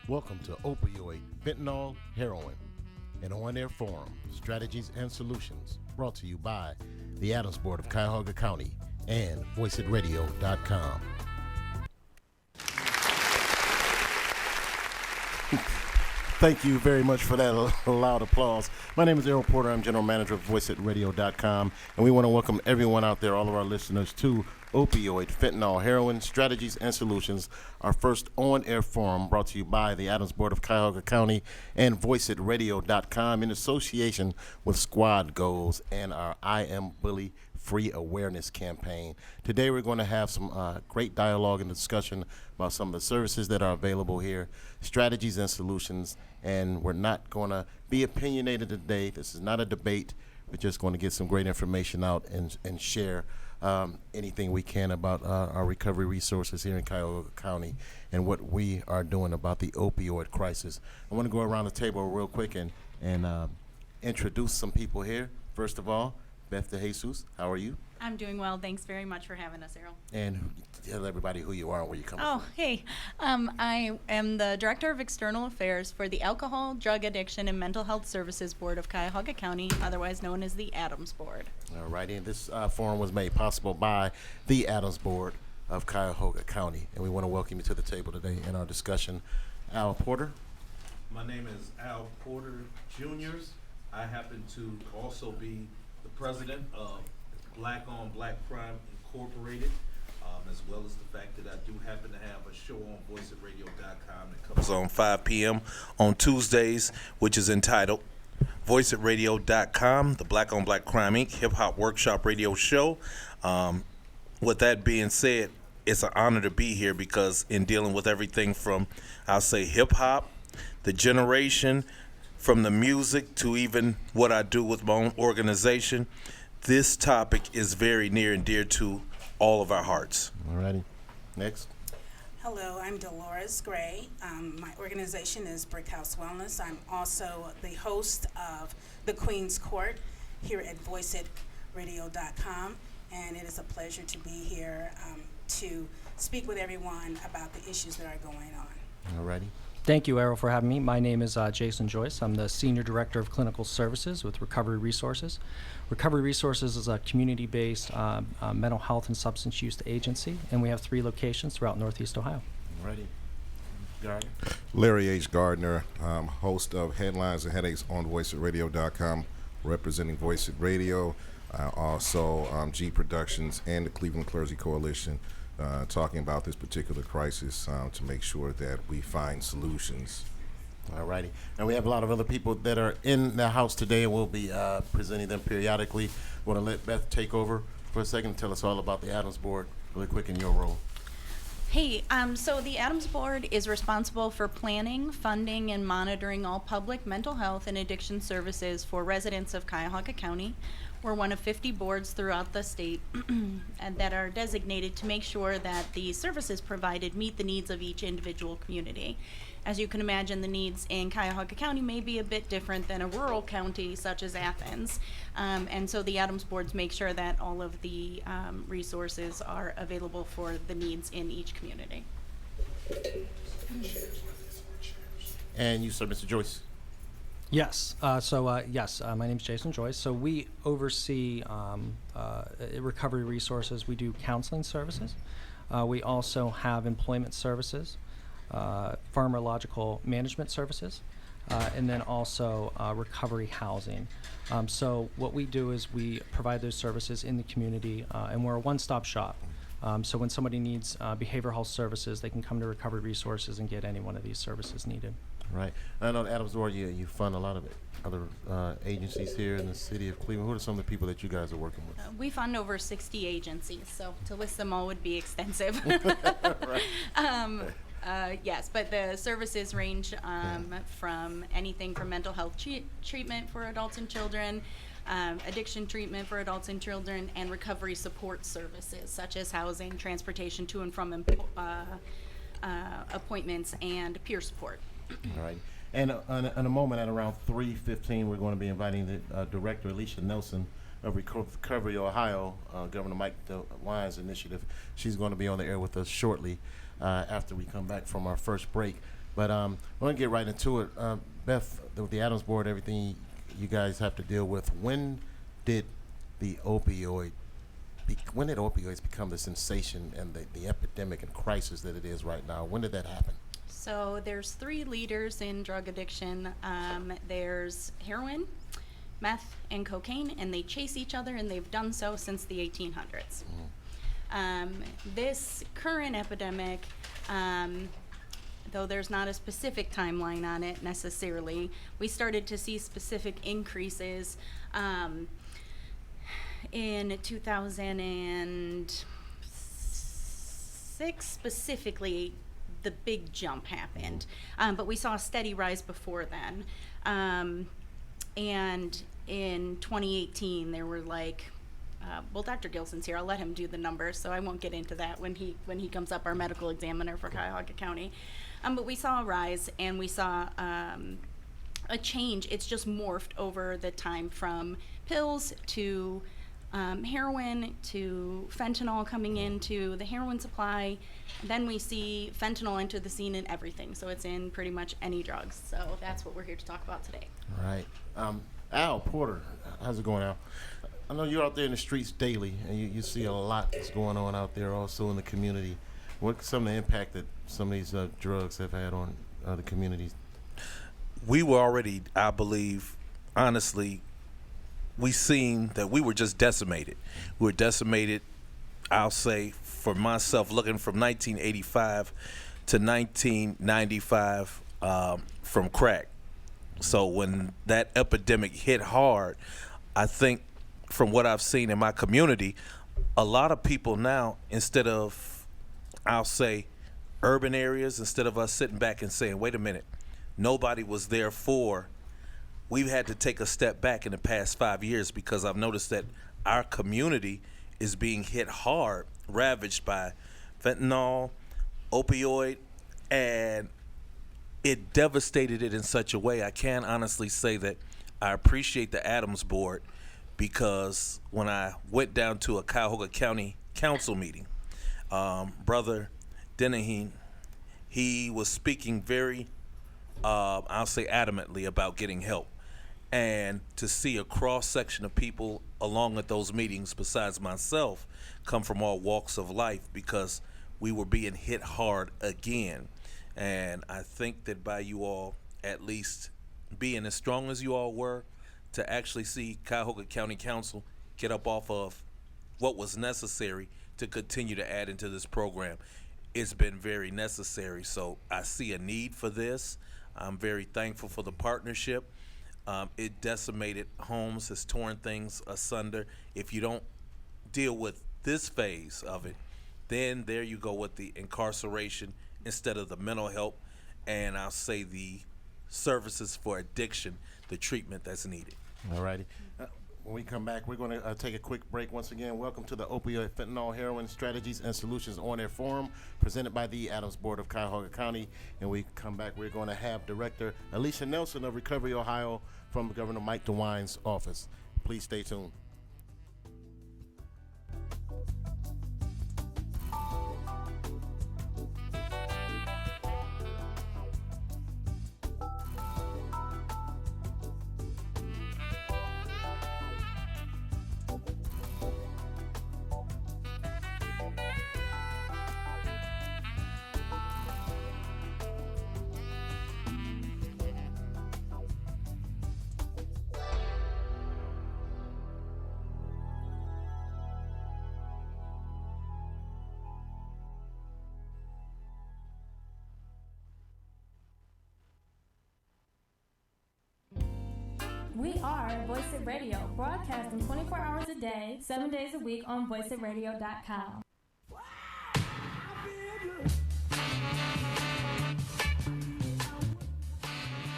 Welcome to Opioid, Fentanyl, Heroin, an on-air forum, strategies and solutions, brought to you by the ADAMHS Board of Cuyahoga County and Voiceitradio.com. Thank you very much for that loud applause. My name is Errol Porter. I'm General Manager of Voiceitradio.com, and we want to welcome everyone out there, all of our listeners, to Opioid, Fentanyl, Heroin, Strategies and Solutions, our first on-air forum brought to you by the ADAMHS Board of Cuyahoga County and Voiceitradio.com in association with Squad Goalz and our I Am Bully Free Awareness campaign. Today we're going to have some great dialogue and discussion about some of the services that are available here, strategies and solutions, and we're not going to be opinionated today. This is not a debate. We're just going to get some great information out and share anything we can about our recovery resources here in Cuyahoga County and what we are doing about the opioid crisis. I want to go around the table real quick and introduce some people here. First of all, Beth DeJesus, how are you? I'm doing well. Thanks very much for having us, Errol. And tell everybody who you are and where you come from. Oh, hey. I am the Director of External Affairs for the Alcohol, Drug Addiction, and Mental Health Services Board of Cuyahoga County, otherwise known as the ADAMHS Board. All righty. And this forum was made possible by the ADAMHS Board of Cuyahoga County. And we want to welcome you to the table today in our discussion. Al Porter. My name is Al Porter Jr. I happen to also be the president of Black on Black Crime Incorporated, as well as the fact that I do happen to have a show on Voiceitradio.com that comes on 5 p.m. on Tuesdays, which is entitled Voiceitradio.com, the Black on Black Crime Inc. Hip Hop Workshop Radio Show. With that being said, it's an honor to be here because in dealing with everything from, I'll say, hip hop, the generation, from the music to even what I do with my own organization, this topic is very near and dear to all of our hearts. All righty. Next. Hello, I'm Dolores Gray. My organization is Brick House Wellness. I'm also the host of the Queen's Court here at Voiceitradio.com, and it is a pleasure to be here to speak with everyone about the issues that are going on. All righty. Thank you, Errol, for having me. My name is Jason Joyce. I'm the Senior Director of Clinical Services with Recovery Resources. Recovery Resources is a community-based mental health and substance use agency, and we have 3 locations throughout Northeast Ohio. Ready. Gardner. Larry H. Gardner, host of Headlines and Headaches on Voiceitradio.com, representing Voice Radio, also G Productions and the Cleveland Clergy Coalition, talking about this particular crisis to make sure that we find solutions. All righty. And we have a lot of other people that are in the house today, and we'll be presenting them periodically. Want to let Beth take over for a second and tell us all about the ADAMHS Board really quick in your role. Hey, so the ADAMHS Board is responsible for planning, funding, and monitoring all public mental health and addiction services for residents of Cuyahoga County. We're one of 50 boards throughout the state and that are designated to make sure that the services provided meet the needs of each individual community. As you can imagine, the needs in Cuyahoga County may be a bit different than a rural county such as Athens. And so the ADAMHS boards make sure that all of the resources are available for the needs in each community. And you, sir, Mr. Joyce. Yes. My name is Jason Joyce. So we oversee recovery resources. We do counseling services. We also have employment services, pharmacological management services, and then also recovery housing. So what we do is we provide those services in the community, and we're a one-stop shop. So when somebody needs behavioral health services, they can come to Recovery Resources and get any one of these services needed. Right. I know the ADAMHS Board, you fund a lot of other agencies here in the city of Cleveland. Who are some of the people that you guys are working with? We fund over 60 agencies, so to list them all would be extensive. Right. Yes, but the services range from anything from mental health treatment for adults and children, addiction treatment for adults and children, and recovery support services such as housing, transportation to and from appointments, and peer support. All right. And in a moment at around 3:15, we're going to be inviting the Director Alicia Nelson of Recovery Ohio, Governor Mike DeWine's initiative. She's going to be on the air with us shortly after we come back from our first break. But I want to get right into it. Beth, with the Adams Board, everything you guys have to deal with. When did opioids become the sensation and the epidemic and crisis that it is right now? When did that happen? So there's three leaders in drug addiction. There's heroin, meth, and cocaine, and they chase each other, and they've done so since the 1800s. This current epidemic, though there's not a specific timeline on it necessarily, we started to see specific increases in 2006 specifically. The big jump happened, but we saw a steady rise before then. And in 2018, there were well, Dr. Gilson's here. I'll let him do the numbers, so I won't get into that when he comes up, our medical examiner for Cuyahoga County. But we saw a rise, and we saw a change. It's just morphed over the time from pills to heroin to fentanyl coming into the heroin supply. Then we see fentanyl enter the scene in everything. So it's in pretty much any drugs. So that's what we're here to talk about today. All right. Al Porter, how's it going, Al? I know you're out there in the streets daily, and you see a lot that's going on out there also in the community. What's some of the impact that some of these drugs have had on the communities? We were already, I believe, honestly, we seen that we were just decimated. We were decimated, I'll say, for myself, looking from 1985 to 1995 from crack. So when that epidemic hit hard, I think from what I've seen in my community, a lot of people now, instead of, I'll say, urban areas, instead of us sitting back and saying, wait a minute, nobody was there for, we've had to take a step back in the past 5 years because I've noticed that our community is being hit hard, ravaged by fentanyl, opioid, and it devastated it in such a way. I can honestly say that I appreciate the Adams Board because when I went down to a Cuyahoga County Council meeting, Brother Dennehy, he was speaking very, I'll say adamantly about getting help. And to see a cross-section of people along at those meetings besides myself come from all walks of life because we were being hit hard again. And I think that by you all at least being as strong as you all were to actually see Cuyahoga County Council get up off of what was necessary to continue to add into this program, it's been very necessary. So I see a need for this. I'm very thankful for the partnership. It decimated homes, has torn things asunder. If you don't deal with this phase of it, then there you go with the incarceration instead of the mental health, and I'll say the services for addiction, the treatment that's needed. All righty. When we come back, we're going to take a quick break once again. Welcome to the Opioid Fentanyl Heroin Strategies and Solutions On-Air Forum presented by the Adams Board of Cuyahoga County. And we come back, we're going to have Director Alicia Nelson of Recovery Ohio from Governor Mike DeWine's office. Please stay tuned. We are Voiceitradio, broadcasting 24 hours a day, 7 days a week on Voiceitradio.com.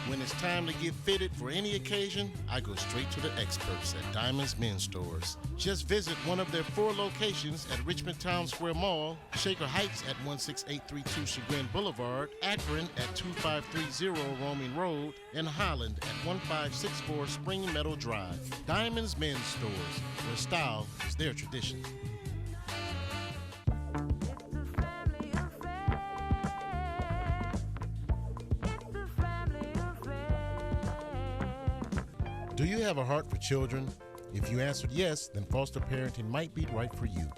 When it's time to get fitted for any occasion, I go straight to the experts at Diamonds Men's Stores. Just visit one of their 4 locations at Richmond Town Square Mall, Shaker Heights at 16832 Chagrin Boulevard, Akron at 2530 Roaming Road, and Holland at 1564 Spring Meadow Drive. Diamonds Men's Stores, where style is their tradition. Do you have a heart for children? If you answered yes, then foster parenting might be right for you.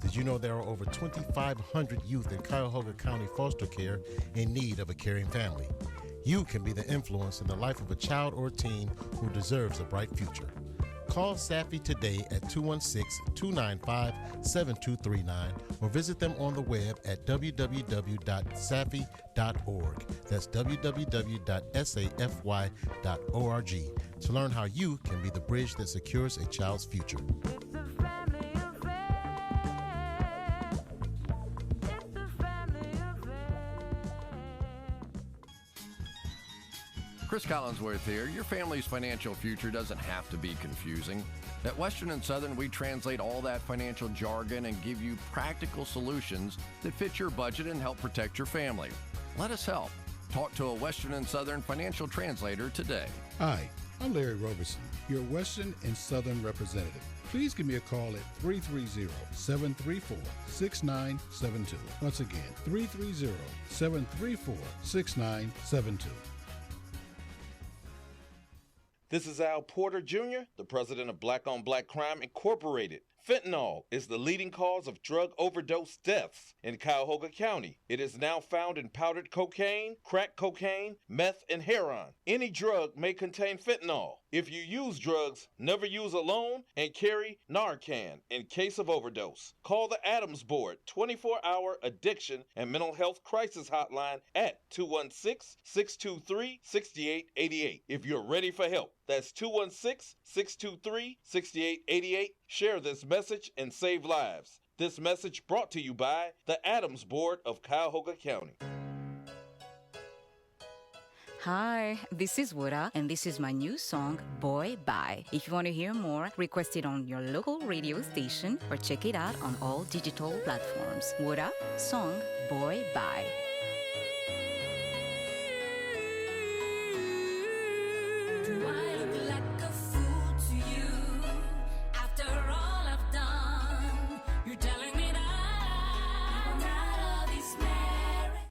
Did you know there are over 2,500 youth in Cuyahoga County foster care in need of a caring family? You can be the influence in the life of a child or teen who deserves a bright future. Call Safi today at 216-295-7239 or visit them on the web at www.safi.org. That's www.safy.org to learn how you can be the bridge that secures a child's future. Chris Collinsworth here. Your family's financial future doesn't have to be confusing. At Western and Southern, we translate all that financial jargon and give you practical solutions that fit your budget and help protect your family. Let us help. Talk to a Western and Southern financial translator today. Hi, I'm Larry Roberson, your Western and Southern representative. Please give me a call at 330-734-6972. Once again, 330-734-6972. This is Al Porter Jr., the president of Black on Black Crime Incorporated. Fentanyl is the leading cause of drug overdose deaths in Cuyahoga County. It is now found in powdered cocaine, crack cocaine, meth, and heroin. Any drug may contain fentanyl. If you use drugs, never use alone and carry Narcan in case of overdose. Call the ADAMHS Board 24-hour addiction and mental health crisis hotline at 216-623-6888 if you're ready for help. That's 216-623-6888. Share this message and save lives. This message brought to you by the ADAMHS Board of Cuyahoga County. Hi, this is Woda, and this is my new song, Boy Bye. If you want to hear more, request it on your local radio station or check it out on all digital platforms. Woda, song, Boy Bye. Do I look like a fool to you after all I've done? You're telling me that I'm not of this marriage.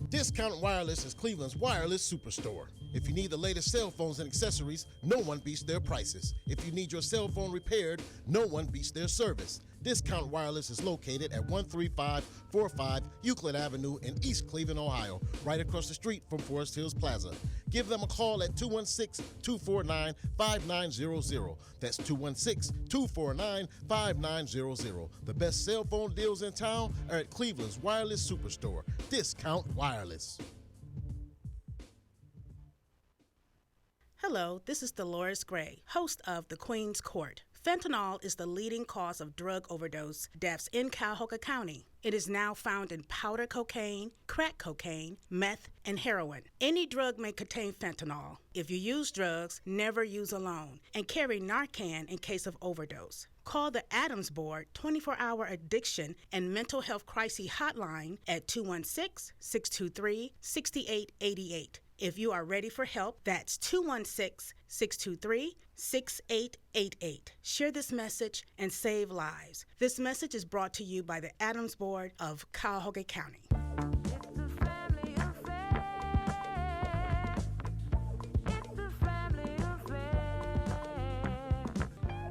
Discount Wireless is Cleveland's wireless superstore. If you need the latest cell phones and accessories, no one beats their prices. If you need your cell phone repaired, no one beats their service. Discount Wireless is located at 13545 Euclid Avenue in East Cleveland, Ohio, right across the street from Forest Hills Plaza. Give them a call at 216-249-5900. That's 216-249-5900. The best cell phone deals in town are at Cleveland's wireless superstore, Discount Wireless. Hello, this is Dolores Gray, host of The Queen's Court. Fentanyl is the leading cause of drug overdose deaths in Cuyahoga County. It is now found in powder cocaine, crack cocaine, meth, and heroin. Any drug may contain fentanyl. If you use drugs, never use alone, and carry Narcan in case of overdose. Call the ADAMHS Board 24-hour addiction and mental health crisis hotline at 216-623-6888. If you are ready for help, that's 216-623-6888. Share this message and save lives. This message is brought to you by the ADAMHS Board of Cuyahoga County.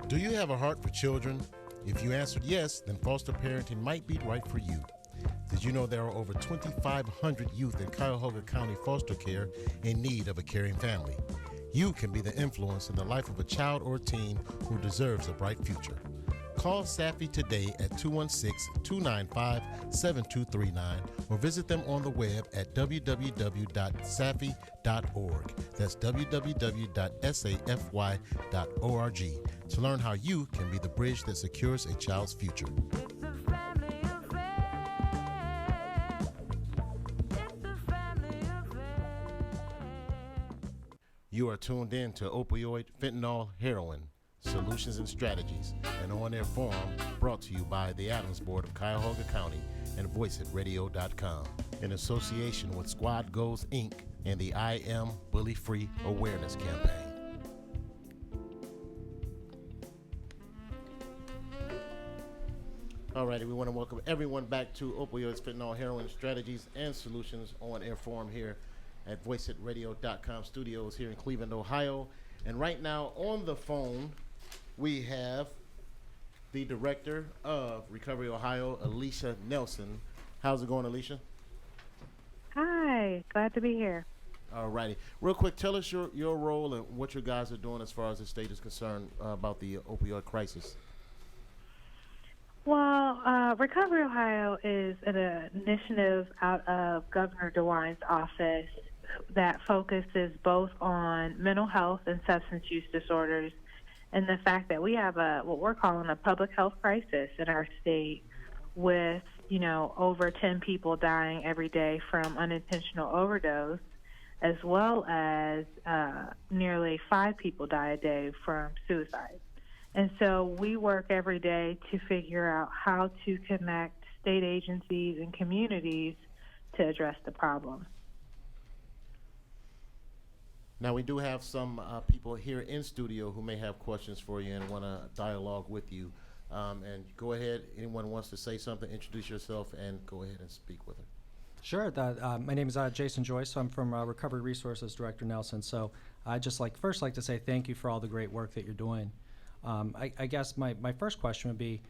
Do you have a heart for children? If you answered yes, then foster parenting might be right for you. Did you know there are over 2,500 youth in Cuyahoga County foster care in need of a caring family? You can be the influence in the life of a child or teen who deserves a bright future. Call Safi today at 216-295-7239 or visit them on the web at www.safi.org. That's www.safy.org to learn how you can be the bridge that secures a child's future. You are tuned in to Opioid, Fentanyl, Heroin, Solutions and Strategies, an on-air forum brought to you by the ADAMHS Board of Cuyahoga County and Voiceitradio.com in association with Squad Goalz, Inc. and the I Am Bully Free Awareness Campaign. All righty, we want to welcome everyone back to Opioids, Fentanyl, Heroin Strategies and Solutions on Air Forum here at Voiceitradio.com studios here in Cleveland, Ohio. And right now on the phone, we have the director of Recovery Ohio, Alicia Nelson. How's it going, Alicia? Hi, glad to be here. All righty. Real quick, tell us your role and what you guys are doing as far as the state is concerned about the opioid crisis. Well, Recovery Ohio is an initiative out of Governor DeWine's office that focuses both on mental health and substance use disorders, and the fact that we have what we're calling a public health crisis in our state with, over 10 people dying every day from unintentional overdose, as well as nearly 5 people die a day from suicide. And so we work every day to figure out how to connect state agencies and communities to address the problem. Now, we do have some people here in studio who may have questions for you and want to dialogue with you. And go ahead, anyone wants to say something, introduce yourself, and go ahead and speak with her. Sure. My name is Jason Joyce. I'm from Recovery Resources Director Nelson. So I'd just first like to say thank you for all the great work that you're doing. I guess my first question would be,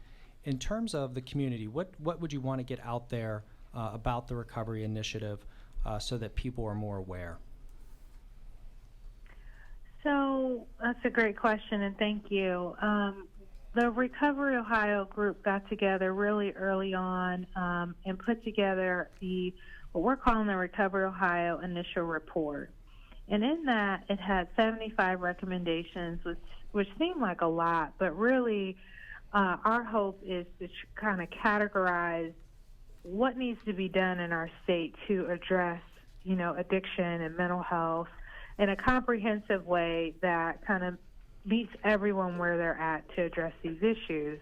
in terms of the community, what would you want to get out there about the recovery initiative so that people are more aware? So that's a great question, and thank you. The Recovery Ohio group got together really early on and put together what we're calling the Recovery Ohio Initial Report. And in that, it had 75 recommendations, which seemed like a lot, but really our hope is to kind of categorize what needs to be done in our state to address, addiction and mental health in a comprehensive way that kind of meets everyone where they're at to address these issues.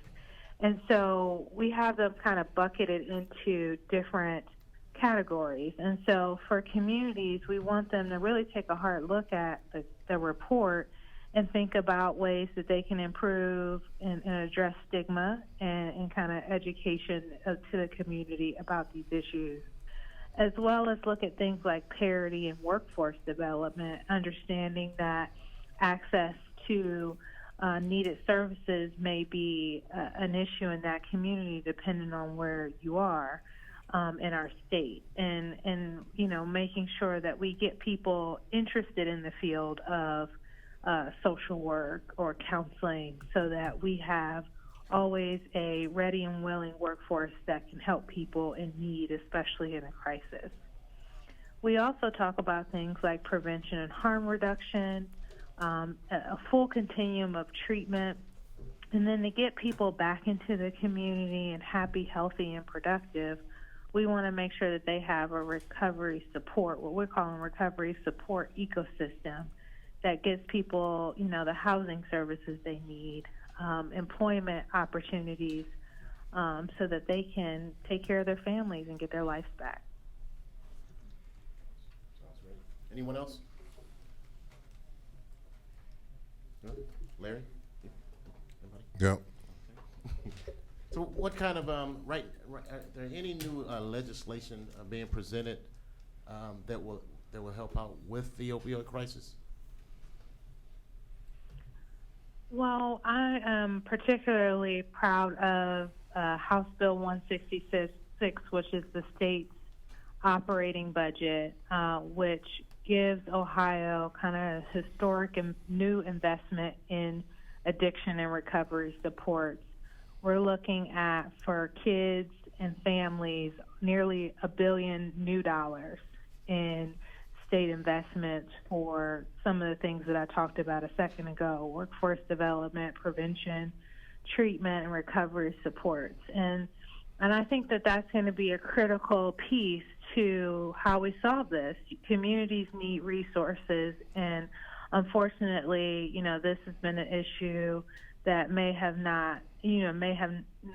And so we have them kind of bucketed into different categories. And so for communities, we want them to really take a hard look at the report and think about ways that they can improve and address stigma and kind of education to the community about these issues, as well as look at things like parity and workforce development, understanding that access to needed services may be an issue in that community depending on where you are in our state, and making sure that we get people interested in the field of social work or counseling so that we have always a ready and willing workforce that can help people in need, especially in a crisis. We also talk about things like prevention and harm reduction, a full continuum of treatment, and then to get people back into the community and happy, healthy, and productive, we want to make sure that they have a recovery support, what we're calling recovery support ecosystem, that gives people, the housing services they need, employment opportunities, so that they can take care of their families and get their lives back. Sounds great. Anyone else? No? Larry? Anybody? Yep. So what kind of, are there any new legislation being presented that will help out with the opioid crisis? Well, I am particularly proud of House Bill 166, which is the state's operating budget, which gives Ohio kind of historic and new investment in addiction and recovery supports. We're looking at, for kids and families, nearly $1 billion new dollars in state investments for some of the things that I talked about a second ago: workforce development, prevention, treatment, and recovery supports. And I think that that's going to be a critical piece to how we solve this. Communities need resources, and unfortunately, this has been an issue that may have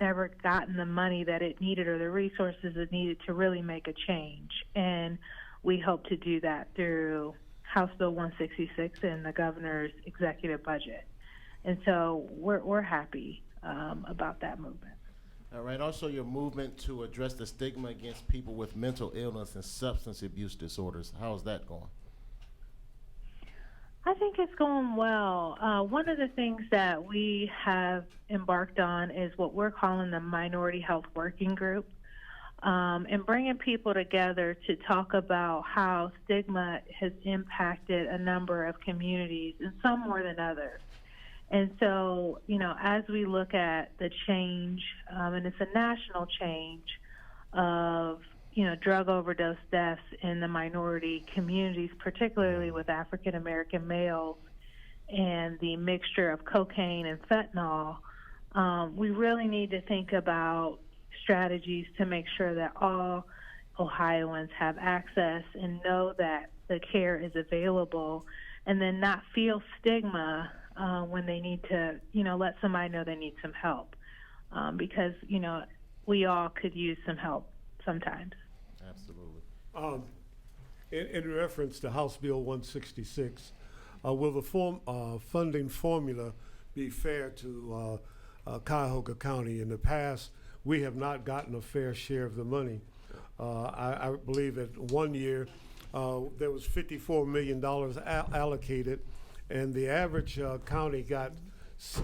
never gotten the money that it needed or the resources it needed to really make a change. And we hope to do that through House Bill 166 and the governor's executive budget. And so we're happy about that movement. All right. Also, your movement to address the stigma against people with mental illness and substance abuse disorders. How's that going? I think it's going well. One of the things that we have embarked on is what we're calling the Minority Health Working Group, and bringing people together to talk about how stigma has impacted a number of communities, and some more than others. And so, as we look at the change, and it's a national change of, drug overdose deaths in the minority communities, particularly with African American males, and the mixture of cocaine and fentanyl, we really need to think about strategies to make sure that all Ohioans have access and know that the care is available, and then not feel stigma when they need to, let somebody know they need some help, because, we all could use some help sometimes. Absolutely. In reference to House Bill 166, will the funding formula be fair to Cuyahoga County? In the past, we have not gotten a fair share of the money. I believe that one year there was $54 million allocated, and the average county got,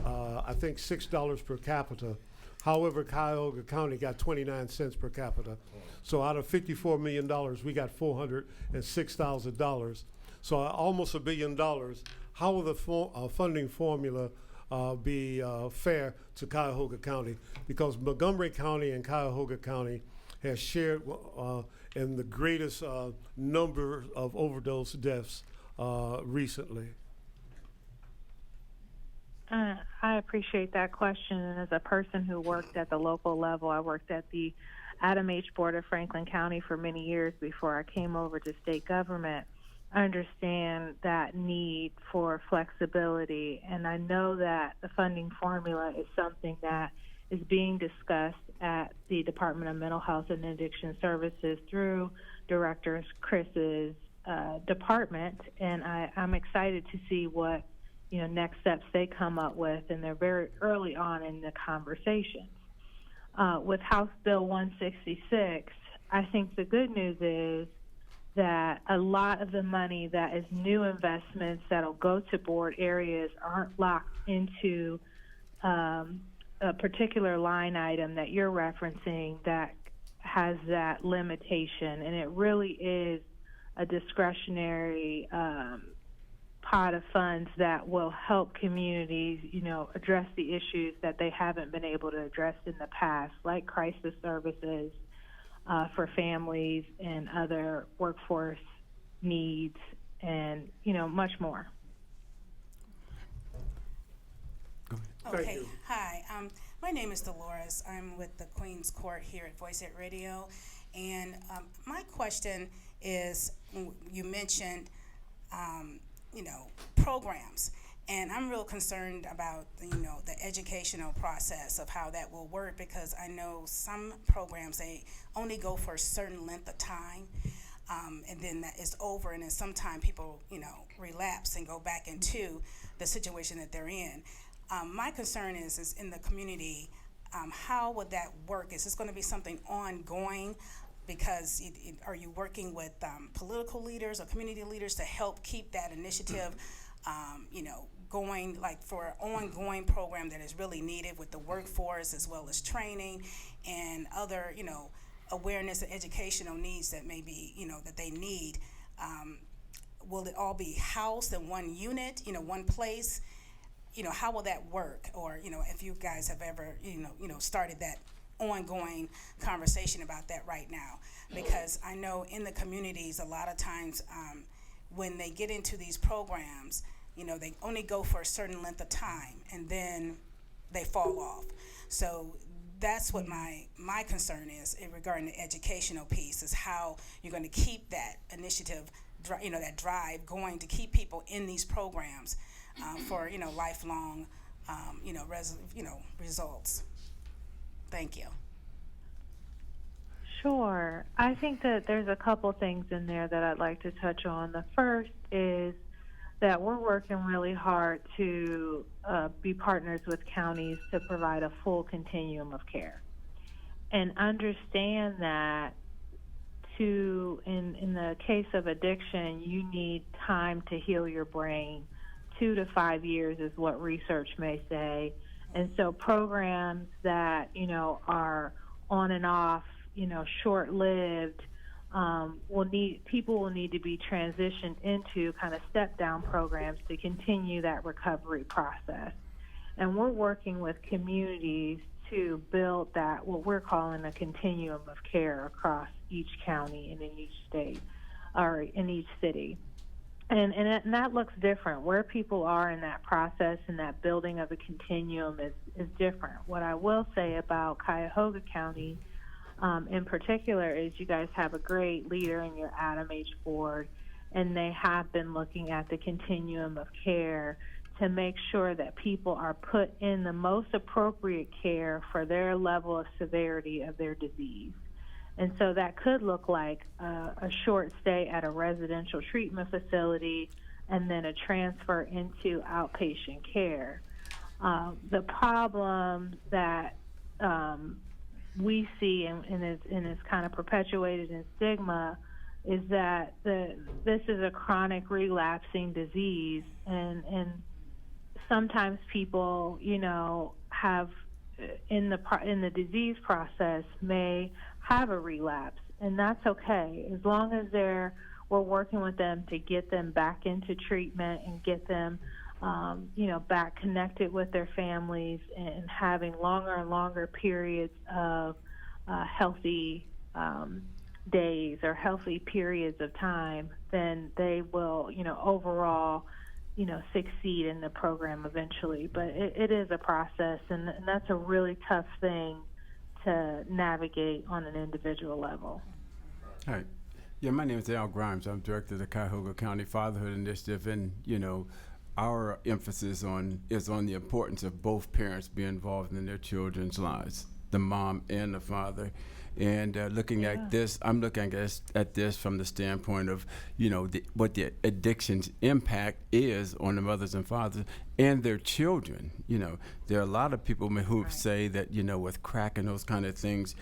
I think, $6 per capita. However, Cuyahoga County got 29 cents per capita. So out of $54 million, we got $406,000. So almost $1 billion. How will the funding formula be fair to Cuyahoga County? Because Montgomery County and Cuyahoga County has shared in the greatest number of overdose deaths recently. I appreciate that question. And as a person who worked at the local level, I worked at the ADAMHS Board of Franklin County for many years before I came over to state government. I understand that need for flexibility, and I know that the funding formula is something that is being discussed at the Department of Mental Health and Addiction Services through Director Chris's department, and I'm excited to see what next steps they come up with, and they're very early on in the conversations. With House Bill 166, I think the good news is that a lot of the money that is new investments that'll go to board areas aren't locked into a particular line item that you're referencing that has that limitation, and it really is a discretionary pot of funds that will help communities, address the issues that they haven't been able to address in the past, like crisis services for families and other workforce needs, and, much more. Okay, hi. My name is Dolores. I'm with the Queen's Court here at Voiceitradio. And my question is, you mentioned, programs. And I'm real concerned about, the educational process of how that will work, because I know some programs, they only go for a certain length of time, and then that is over, and then sometimes people, relapse and go back into the situation that they're in. My concern is in the community, how would that work? Is this going to be something ongoing? Because are you working with political leaders or community leaders to help keep that initiative, going, like for an ongoing program that is really needed with the workforce, as well as training and other, awareness and educational needs that may be, that they need? Will it all be housed in one unit, one place? How will that work? Or, if you guys have ever, started that ongoing conversation about that right now, because I know in the communities a lot of times when they get into these programs, they only go for a certain length of time and then they fall off. So that's what my concern is regarding the educational piece, is how you're going to keep that initiative, that drive going to keep people in these programs for lifelong results. Thank you. Sure. I think that there's a couple things in there that I'd like to touch on. The first is that we're working really hard to be partners with counties to provide a full continuum of care. and understand that in the case of addiction, you need time to heal your brain. 2 to 5 years is what research may say. And so programs that, are on and off, short-lived, people will need to be transitioned into kind of step-down programs to continue that recovery process. And we're working with communities to build that, what we're calling a continuum of care across each county and in each state or in each city. And that looks different. Where people are in that process and that building of a continuum is different. What I will say about Cuyahoga County in particular is you guys have a great leader in your ADAMHS board, and they have been looking at the continuum of care to make sure that people are put in the most appropriate care for their level of severity of their disease. And so that could look like a short stay at a residential treatment facility and then a transfer into outpatient care. The problem that we see and is kind of perpetuated in stigma is that this is a chronic relapsing disease, and sometimes people, have in the disease process may have a relapse, and that's okay as long as we're working with them to get them back into treatment and get them, back connected with their families and having longer and longer periods of healthy days or healthy periods of time. Then they will, overall, succeed in the program eventually. But it is a process, and that's a really tough thing to navigate on an individual level. Hi. Yeah, my name is Al Grimes. I'm director of the Cuyahoga County Fatherhood Initiative, and, our emphasis is on the importance of both parents being involved in their children's lives, the mom and the father. And looking at this, I'm looking at this from the standpoint of, what the addiction's impact is on the mothers and fathers and their children. There are a lot of people who say that, with crack and those kind of things,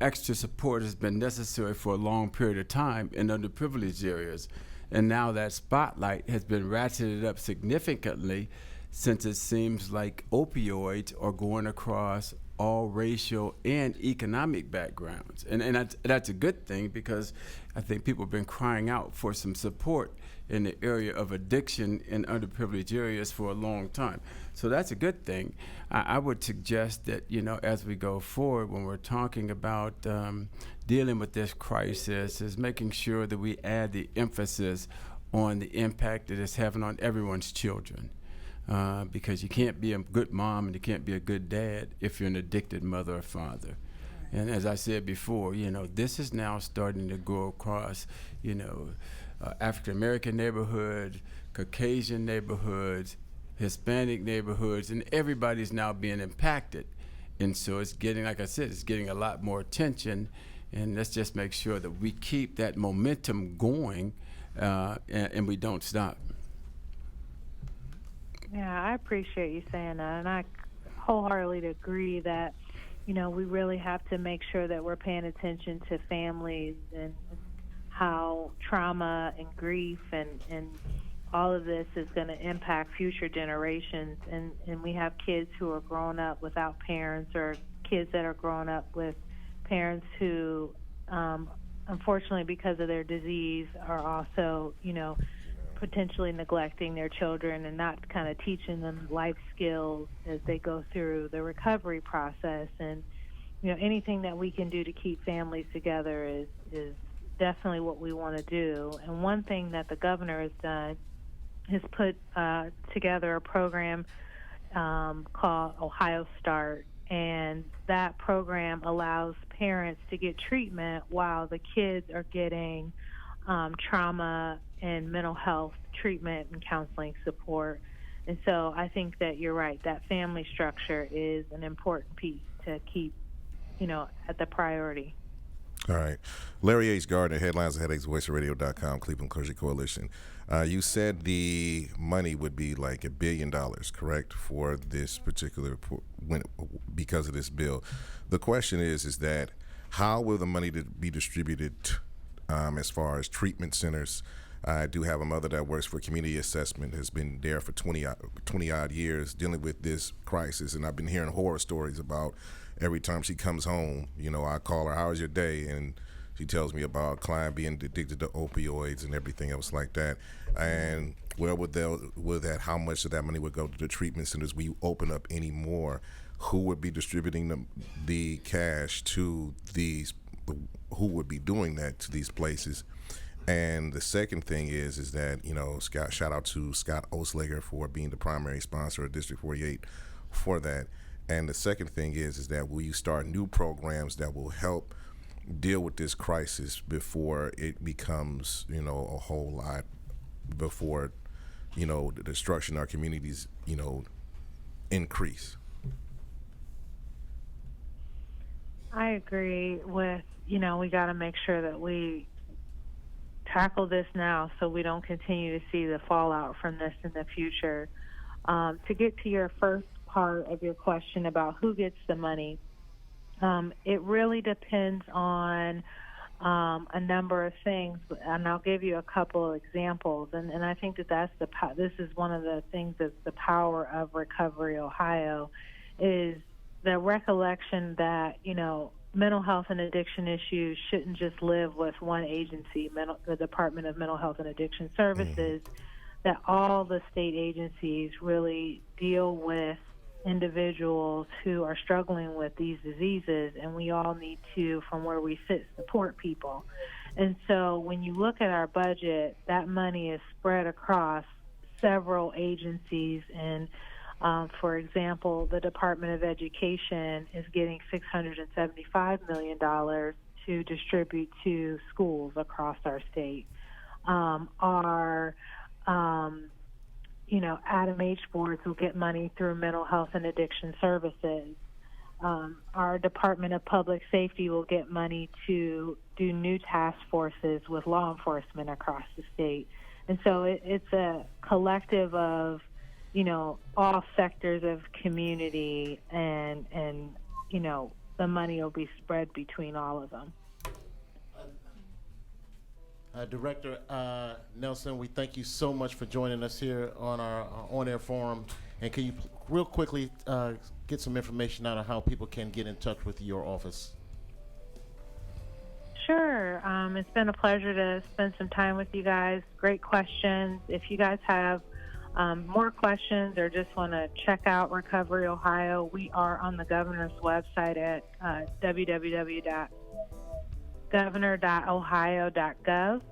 extra support has been necessary for a long period of time in underprivileged areas. And now that spotlight has been ratcheted up significantly since it seems like opioids are going across all racial and economic backgrounds. And that's a good thing, because I think people have been crying out for some support in the area of addiction in underprivileged areas for a long time. So that's a good thing. I would suggest that, as we go forward, when we're talking about dealing with this crisis, is making sure that we add the emphasis on the impact that it's having on everyone's children. Because you can't be a good mom and you can't be a good dad if you're an addicted mother or father. And as I said before, this is now starting to go across, African-American neighborhoods, Caucasian neighborhoods, Hispanic neighborhoods, and everybody's now being impacted. And so it's getting, like I said, it's getting a lot more attention. And let's just make sure that we keep that momentum going and we don't stop. Yeah, I appreciate you saying that, and I wholeheartedly agree that, we really have to make sure that we're paying attention to families and how trauma and grief and all of this is going to impact future generations. And we have kids who are growing up without parents, or kids that are growing up with parents who, unfortunately, because of their disease, are also, potentially neglecting their children and not kind of teaching them life skills as they go through the recovery process. And, anything that we can do to keep families together is definitely what we want to do. And one thing that the governor has done is put together a program called Ohio Start. And that program allows parents to get treatment while the kids are getting trauma and mental health treatment and counseling support. And so I think that you're right, that family structure is an important piece to keep, at the priority. All right. Larry H. Gardner, Headlines and Headaches, Voiceitradio.com, Cleveland Clergy Coalition. You said the money would be like $1 billion, correct, for this particular, because of this bill. The question is that how will the money be distributed as far as treatment centers? I do have a mother that works for community assessment, has been there for 20 odd years dealing with this crisis, and I've been hearing horror stories about every time she comes home, I call her, "How was your day?" And she tells me about a client being addicted to opioids and everything else like that. And where would that, how much of that money would go to the treatment centers? Will you open up any more? Who would be distributing the cash to these? Who would be doing that to these places? And the second thing is that, Scott, shout out to Scott Oslager for being the primary sponsor of District 48 for that. And the second thing is that will you start new programs that will help deal with this crisis before it becomes, a whole lot, before, the destruction of our communities, increase? I agree with, we got to make sure that we tackle this now so we don't continue to see the fallout from this in the future. To get to your first part of your question about who gets the money, it really depends on a number of things, and I'll give you a couple of examples. And I think that this is one of the things that's the power of Recovery Ohio, is the recollection that mental health and addiction issues shouldn't just live with one agency, the Department of Mental Health and Addiction Services. That all the state agencies really deal with individuals who are struggling with these diseases, and we all need to, from where we sit, support people. And so when you look at our budget, that money is spread across several agencies. And for example, the Department of Education is getting $675 million to distribute to schools across our state. Our ADAMHS boards will get money through Mental Health and Addiction Services. Our Department of Public Safety will get money to do new task forces with law enforcement across the state. And so it's a collective of, all sectors of community, and the money will be spread between all of them. Director Nelson, we thank you so much for joining us here on our on-air forum. And can you real quickly get some information out of how people can get in touch with your office? Sure. It's been a pleasure to spend some time with you guys. Great questions. If you guys have more questions or just want to check out Recovery Ohio, we are on the governor's website at www.governor.ohio.gov,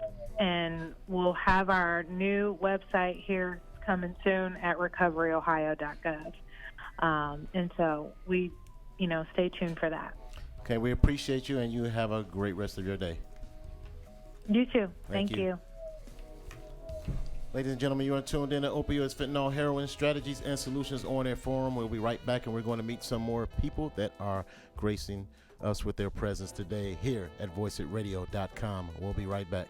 and we'll have our new website here coming soon at recoveryohio.gov. And so we, stay tuned for that. Okay, we appreciate you, and you have a great rest of your day. You too. Thank you. Ladies and gentlemen, you are tuned in to Opioids, Fentanyl, Heroin, Strategies, and Solutions on-air forum. We'll be right back, and we're going to meet some more people that are gracing us with their presence today here at Voiceitradio.com. We'll be right back.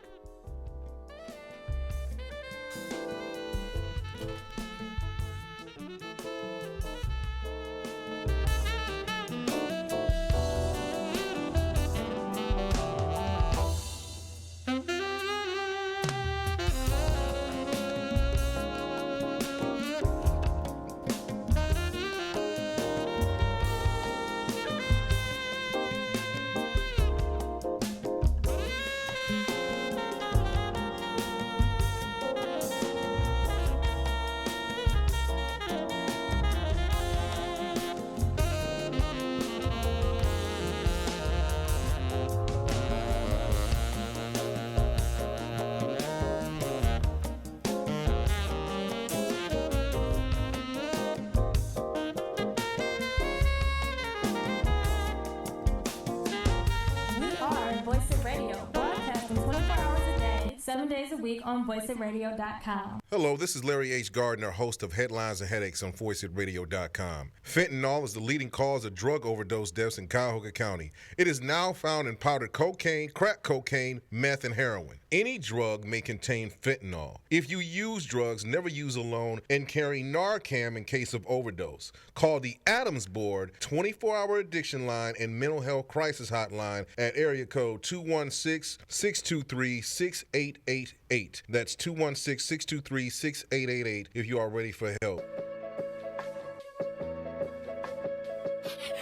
7 days a week on voiceitradio.com. Hello, this is Larry H. Gardner, host of Headlines and Headaches on Voiceitradio.com. Fentanyl is the leading cause of drug overdose deaths in Cuyahoga County. It is now found in powdered cocaine, crack cocaine, meth, and heroin. Any drug may contain fentanyl. If you use drugs, never use alone, and carry Narcan in case of overdose. Call the ADAMHS Board 24-hour addiction line and mental health crisis hotline at area code 216-623-6888. That's 216-623-6888 if you are ready for help.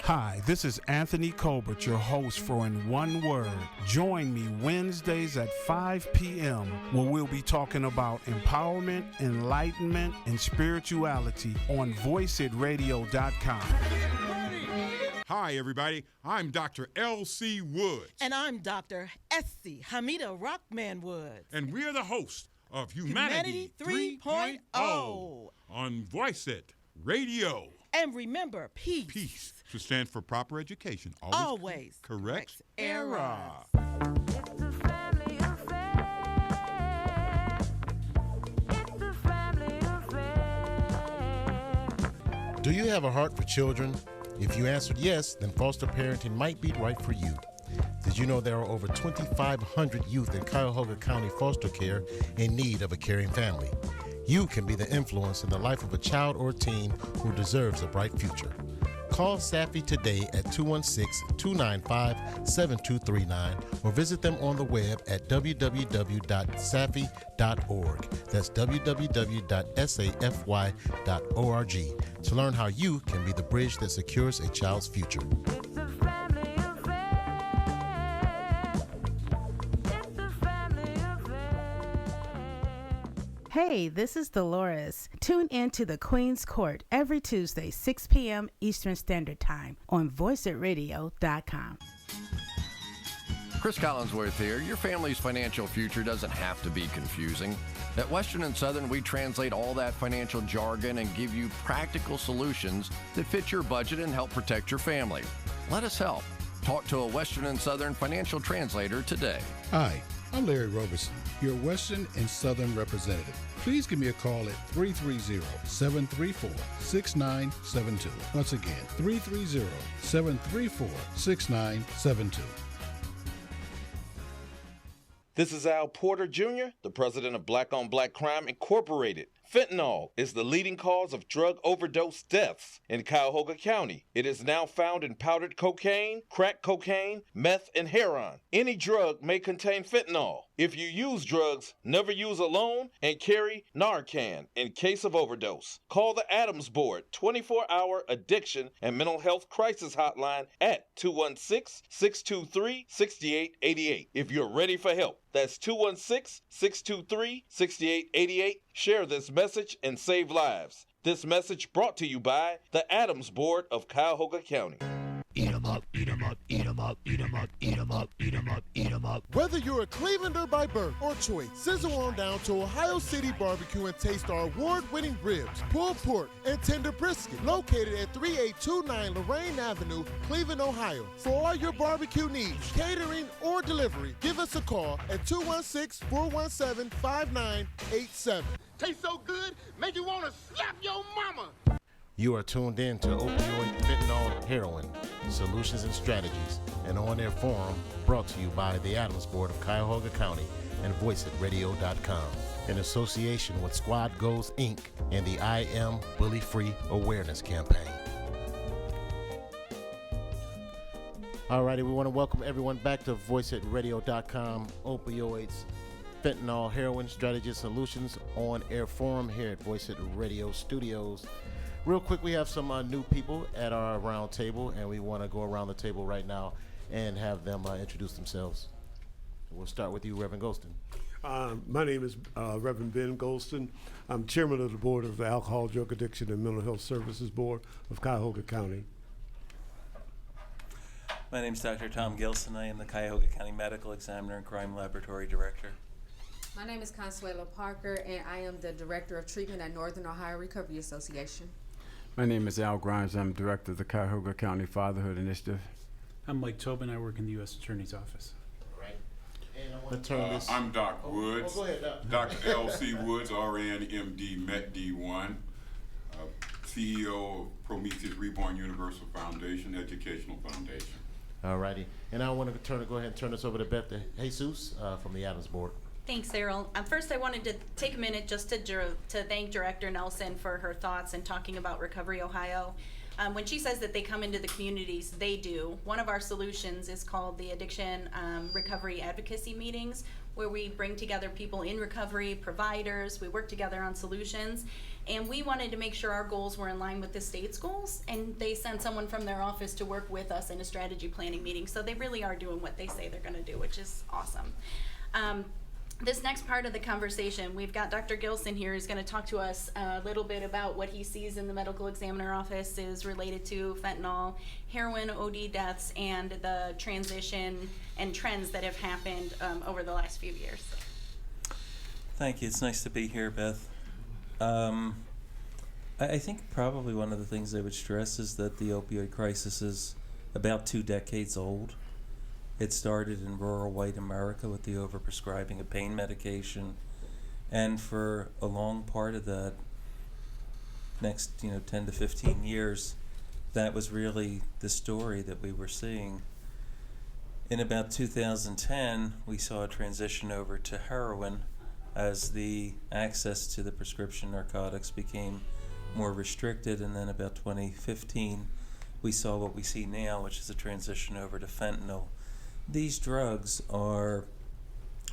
Hi, this is Anthony Colbert, your host for In One Word. Join me Wednesdays at 5 p.m. where we'll be talking about empowerment, enlightenment, and spirituality on voiceitradio.com. Hi, everybody. I'm Dr. L.C. Woods. And I'm Dr. S.C. Hamida Rockman Woods. And we're the hosts of Humanity 3.0 on Voice It Radio. And remember, peace. Peace should stand for proper education. Always corrects errors. Do you have a heart for children? If you answered yes, then foster parenting might be right for you. Did you know there are over 2,500 youth in Cuyahoga County foster care in need of a caring family? You can be the influence in the life of a child or teen who deserves a bright future. Call Safi today at 216-295-7239 or visit them on the web at www.safi.org. That's www.safy.org to learn how you can be the bridge that secures a child's future. Hey, this is Dolores. Tune in to the Queen's Court every Tuesday, 6 p.m. Eastern Standard Time on voiceitradio.com. Chris Collinsworth here. Your family's financial future doesn't have to be confusing. At Western and Southern, we translate all that financial jargon and give you practical solutions that fit your budget and help protect your family. Let us help. Talk to a Western and Southern financial translator today. Hi, I'm Larry Roberson, your Western and Southern representative. Please give me a call at 330-734-6972. Once again, 330-734-6972. This is Al Porter Jr., the president of Black on Black Crime Incorporated. Fentanyl is the leading cause of drug overdose deaths in Cuyahoga County. It is now found in powdered cocaine, crack cocaine, meth, and heroin. Any drug may contain fentanyl. If you use drugs, never use alone and carry Narcan in case of overdose. Call the ADAMHS Board 24-hour addiction and mental health crisis hotline at 216-623-6888 if you're ready for help. That's 216-623-6888. Share this message and save lives. This message brought to you by the ADAMHS Board of Cuyahoga County. Eat 'em up, eat 'em up, eat 'em up, eat 'em up, eat 'em up, eat 'em up, eat 'em up. Whether you're a Clevelander by birth or choice, sizzle on down to Ohio City Barbecue and taste our award-winning ribs, pulled pork, and tender brisket, located at 3829 Lorraine Avenue, Cleveland, Ohio. For all your barbecue needs, catering, or delivery, give us a call at 216-417-5987. Tastes so good, make you want to slap your mama. You are tuned in to Opioid, Fentanyl, Heroin, Solutions and Strategies, an on-air forum brought to you by the ADAMHS Board of Cuyahoga County and VoiceItRadio.com in association with Squad Goalz, Inc. and the I Am Bully Free Awareness Campaign. Alrighty, we want to welcome everyone back to VoiceItRadio.com, Opioids, Fentanyl, Heroin, Strategies, Solutions on-air forum here at Voice It Radio Studios. Real quick, we have some new people at our round table, and we want to go around the table right now and have them introduce themselves. We'll start with you, Reverend Golston. My name is Reverend Ben Golston. I'm chairman of the board of the Alcohol, Drug Addiction, and Mental Health Services Board of Cuyahoga County. My name is Dr. Tom Gilson. I am the Cuyahoga County Medical Examiner and Crime Laboratory Director. My name is Consuelo Parker, and I am the Director of Treatment at Northern Ohio Recovery Association. My name is Al Grimes. I'm director of the Cuyahoga County Fatherhood Initiative. I'm Mike Tobin. I work in the U.S. Attorney's Office. All right. And to turn this. I'm Doc Woods. go ahead, Doc. Dr. L.C. Woods, RN, MD, Met D1, CEO of Prometheus Reborn Universal Foundation, Educational Foundation. All righty. And I want to go ahead and turn this over to Beth Jesus from the ADAMHS board. Thanks, Errol. First, I wanted to take a minute just to thank Director Nelson for her thoughts in talking about Recovery Ohio. When she says that they come into the communities, they do. One of our solutions is called the Addiction Recovery Advocacy Meetings, where we bring together people in recovery, providers, we work together on solutions, and we wanted to make sure our goals were in line with the state's goals, and they sent someone from their office to work with us in a strategy planning meeting, so they really are doing what they say they're gonna do, which is awesome. This next part of the conversation, we've got Dr. Gilson here who's going to talk to us a little bit about what he sees in the medical examiner office is related to fentanyl, heroin OD deaths, and the transition and trends that have happened over the last few years. Thank you. It's nice to be here, Beth. I think probably one of the things I would stress is that the opioid crisis is about 2 decades old. It started in rural white America with the overprescribing of pain medication, and for a long part of that next 10 to 15 years, that was really the story that we were seeing. In about 2010, we saw a transition over to heroin as the access to the prescription narcotics became more restricted, and then about 2015, we saw what we see now, which is a transition over to fentanyl. These drugs are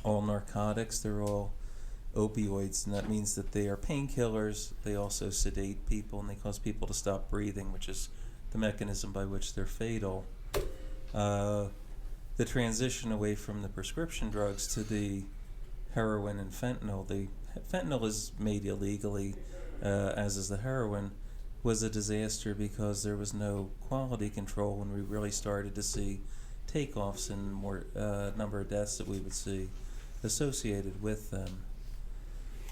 all narcotics, they're all opioids, and that means that they are painkillers, they also sedate people, and they cause people to stop breathing, which is the mechanism by which they're fatal. The transition away from the prescription drugs to the heroin and fentanyl, the fentanyl is made illegally, as is the heroin, was a disaster because there was no quality control, and we really started to see takeoffs and more number of deaths that we would see associated with them.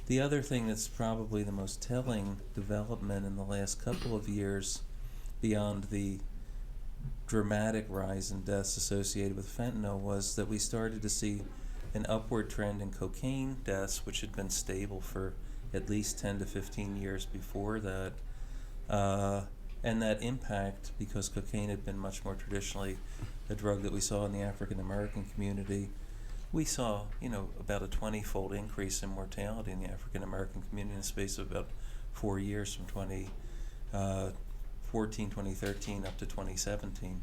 The other thing that's probably the most telling development in the last couple of years, beyond the dramatic rise in deaths associated with fentanyl, was that we started to see an upward trend in cocaine deaths, which had been stable for at least 10 to 15 years before that. And that impact, because cocaine had been much more traditionally a drug that we saw in the African American community, we saw, about a 20-fold increase in mortality in the African American community in the space of about 4 years, from 2013 up to 2017.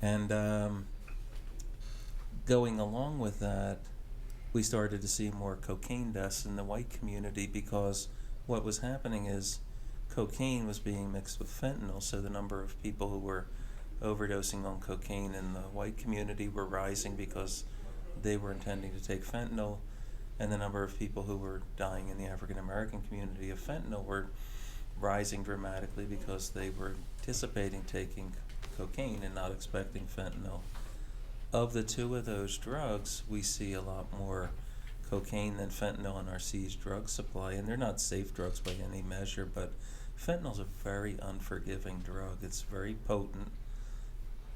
And going along with that, we started to see more cocaine deaths in the white community, because what was happening is cocaine was being mixed with fentanyl, so the number of people who were overdosing on cocaine in the white community were rising because they were intending to take fentanyl, and the number of people who were dying in the African American community of fentanyl were rising dramatically because they were anticipating taking cocaine and not expecting fentanyl. Of the two of those drugs, we see a lot more cocaine than fentanyl in our seized drug supply, and they're not safe drugs by any measure, but fentanyl's a very unforgiving drug. It's very potent.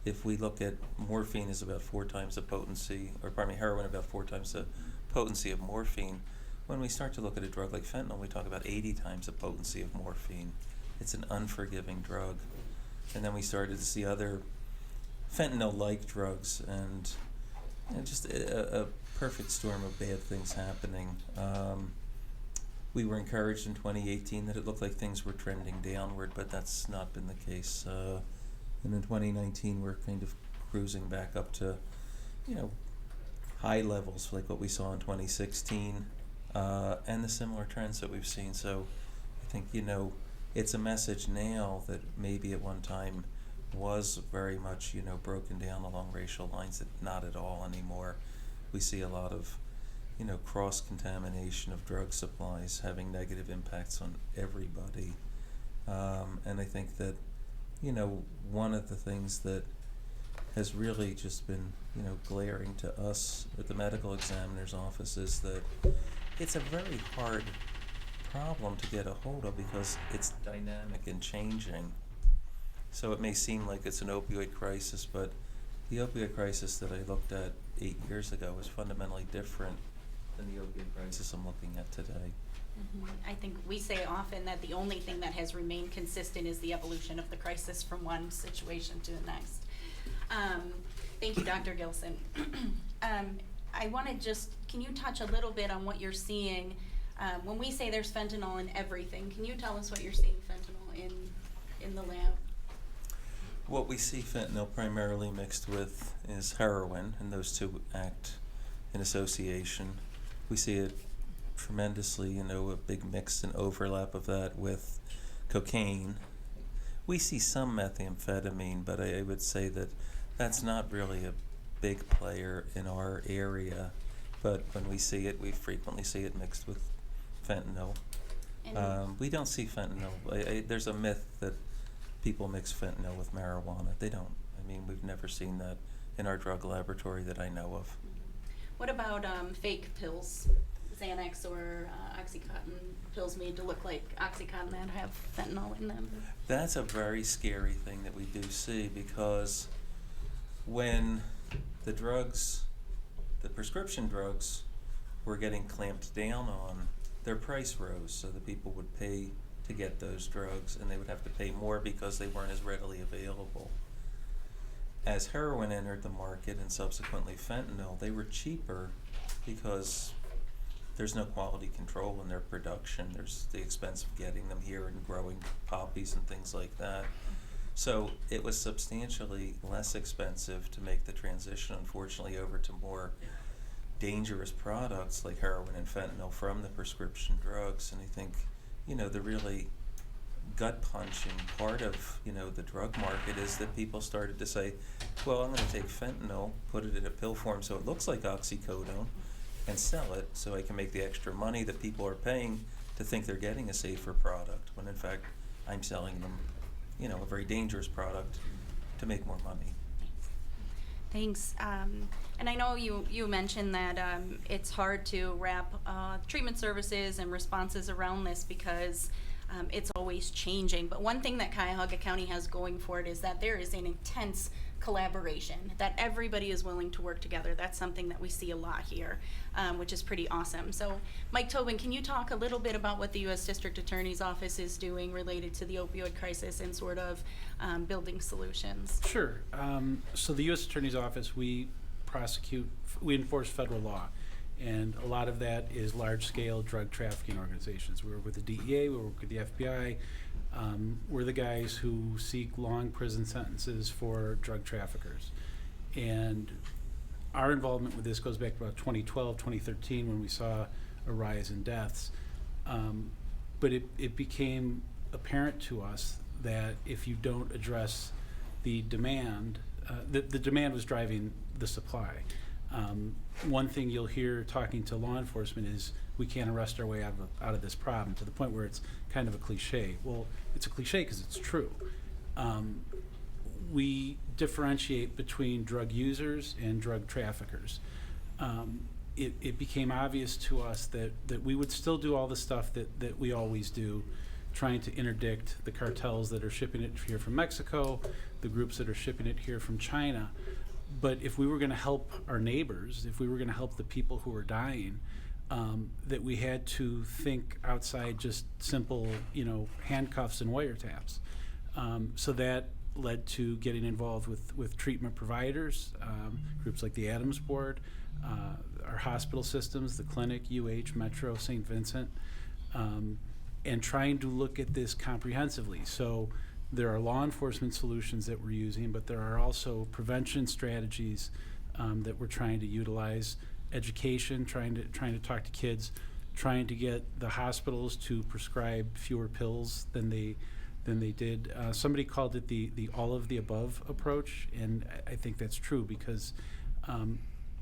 If we look at morphine is about 4 times the potency, heroin about 4 times the potency of morphine. When we start to look at a drug like fentanyl, we talk about 80 times the potency of morphine. It's an unforgiving drug. And then we started to see other fentanyl-like drugs, and just a perfect storm of bad things happening. We were encouraged in 2018 that it looked like things were trending downward, but that's not been the case. And in 2019, we're kind of cruising back up to, high levels like what we saw in 2016, and the similar trends that we've seen. So I think, it's a message now that maybe at one time was very much, broken down along racial lines, that not at all anymore. We see a lot of, cross-contamination of drug supplies having negative impacts on everybody. And I think that, one of the things that has really just been, glaring to us at the medical examiner's office is that it's a very hard problem to get a hold of because it's dynamic and changing. So it may seem like it's an opioid crisis, but the opioid crisis that I looked at 8 years ago was fundamentally different than the opioid crisis I'm looking at today. I think we say often that the only thing that has remained consistent is the evolution of the crisis from one situation to the next. Thank you, Dr. Gilson. I want to just, can you touch a little bit on what you're seeing? When we say there's fentanyl in everything, can you tell us what you're seeing fentanyl in the lab? What we see fentanyl primarily mixed with is heroin, and those two act in association. We see it tremendously, a big mix and overlap of that with cocaine. We see some methamphetamine, but I would say that that's not really a big player in our area. But when we see it, we frequently see it mixed with fentanyl. We don't see fentanyl. There's a myth that people mix fentanyl with marijuana. They don't. We've never seen that in our drug laboratory that I know of. What about fake pills? Xanax or Oxycontin pills made to look like Oxycontin that have fentanyl in them? That's a very scary thing that we do see, because when the prescription drugs were getting clamped down on, their price rose, so the people would pay to get those drugs, and they would have to pay more because they weren't as readily available. As heroin entered the market and subsequently fentanyl, they were cheaper because there's no quality control in their production. There's the expense of getting them here and growing poppies and things like that. So it was substantially less expensive to make the transition, unfortunately, over to more dangerous products like heroin and fentanyl from the prescription drugs. And I think, the really gut-punching part of, the drug market is that people started to say, well, I'm going to take fentanyl, put it in a pill form so it looks like oxycodone, and sell it so I can make the extra money that people are paying to think they're getting a safer product, when in fact I'm selling them, a very dangerous product to make more money. Thanks. And I know you mentioned that it's hard to wrap treatment services and responses around this because it's always changing. But one thing that Cuyahoga County has going for it is that there is an intense collaboration, that everybody is willing to work together. That's something that we see a lot here, which is pretty awesome. So, Mike Tobin, can you talk a little bit about what the U.S. District Attorney's Office is doing related to the opioid crisis and sort of building solutions? Sure. So the U.S. Attorney's Office, we enforce federal law. And a lot of that is large-scale drug trafficking organizations. We work with the DEA, we work with the FBI. We're the guys who seek long prison sentences for drug traffickers. And our involvement with this goes back to about 2012, 2013, when we saw a rise in deaths. But it became apparent to us that if you don't address the demand, the demand was driving the supply. One thing you'll hear talking to law enforcement is we can't arrest our way out of this problem, to the point where it's kind of a cliche. Well, it's a cliche because it's true. We differentiate between drug users and drug traffickers. It became obvious to us that we would still do all the stuff that we always do, trying to interdict the cartels that are shipping it here from Mexico, the groups that are shipping it here from China. But if we were going to help our neighbors, if we were going to help the people who are dying, that we had to think outside just simple, handcuffs and wiretaps. So that led to getting involved with treatment providers, groups like the ADAMHS board, our hospital systems, the clinic, UH, Metro, St. Vincent, and trying to look at this comprehensively. So there are law enforcement solutions that we're using, but there are also prevention strategies that we're trying to utilize, education, trying to talk to kids, trying to get the hospitals to prescribe fewer pills than they did. Somebody called it the all of the above approach, and I think that's true because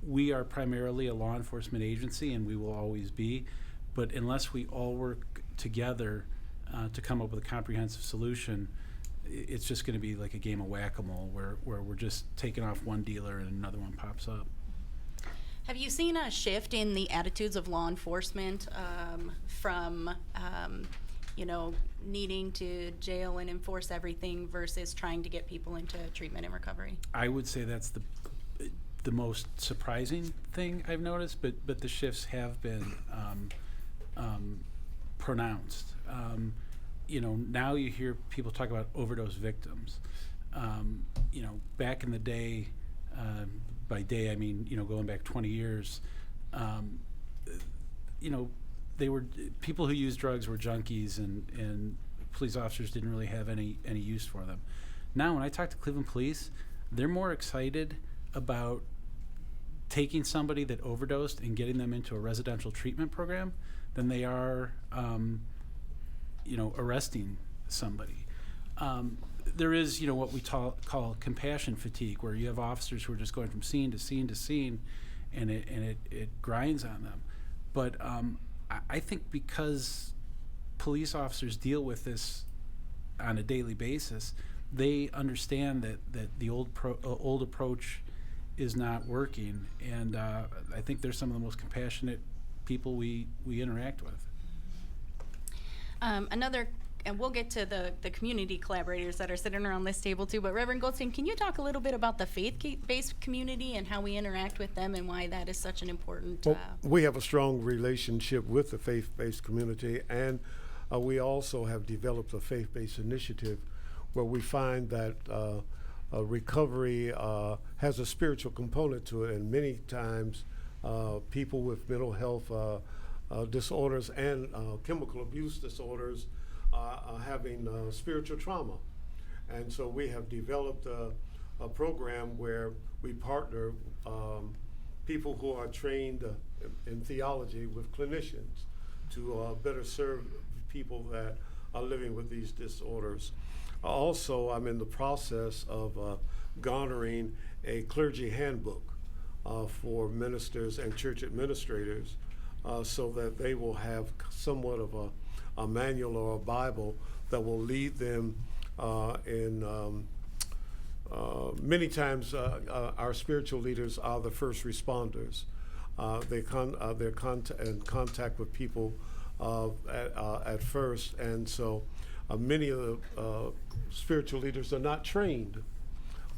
we are primarily a law enforcement agency, and we will always be. But unless we all work together to come up with a comprehensive solution, it's just going to be like a game of whack-a-mole where we're just taking off one dealer and another one pops up. Have you seen a shift in the attitudes of law enforcement from, needing to jail and enforce everything versus trying to get people into treatment and recovery? I would say that's the the most surprising thing I've noticed, but the shifts have been pronounced. Now you hear people talk about overdose victims. Back in the day, by day I mean going back 20 years, they were people who used drugs were junkies, and police officers didn't really have any use for them. Now, when I talk to Cleveland police, they're more excited about taking somebody that overdosed and getting them into a residential treatment program than they are, arresting somebody. There is, what we call compassion fatigue, where you have officers who are just going from scene to scene to scene, and it grinds on them. But I think because police officers deal with this on a daily basis, they understand that the old approach is not working, and I think they're some of the most compassionate people we interact with. And we'll get to the community collaborators that are sitting around this table too, but Reverend Goldstein, can you talk a little bit about the faith-based community and how we interact with them and why that is such an important... we have a strong relationship with the faith-based community, and we also have developed a faith-based initiative where we find that recovery has a spiritual component to it, and many times people with mental health disorders and chemical abuse disorders are having spiritual trauma. And so we have developed a program where we partner people who are trained in theology with clinicians to better serve people that are living with these disorders. Also, I'm in the process of garnering a clergy handbook for ministers and church administrators so that they will have somewhat of a manual or a Bible that will lead them many times our spiritual leaders are the first responders. They're in contact with people at first, and so many of the spiritual leaders are not trained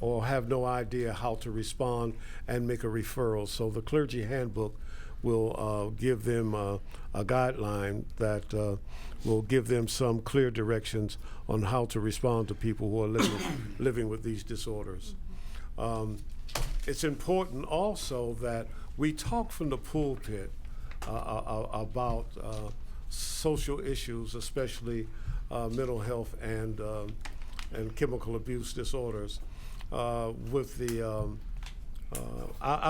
or have no idea how to respond and make a referral. So the clergy handbook will give them a guideline that will give them some clear directions on how to respond to people who are living with these disorders. It's important also that we talk from the pulpit about social issues, especially mental health and chemical abuse disorders. I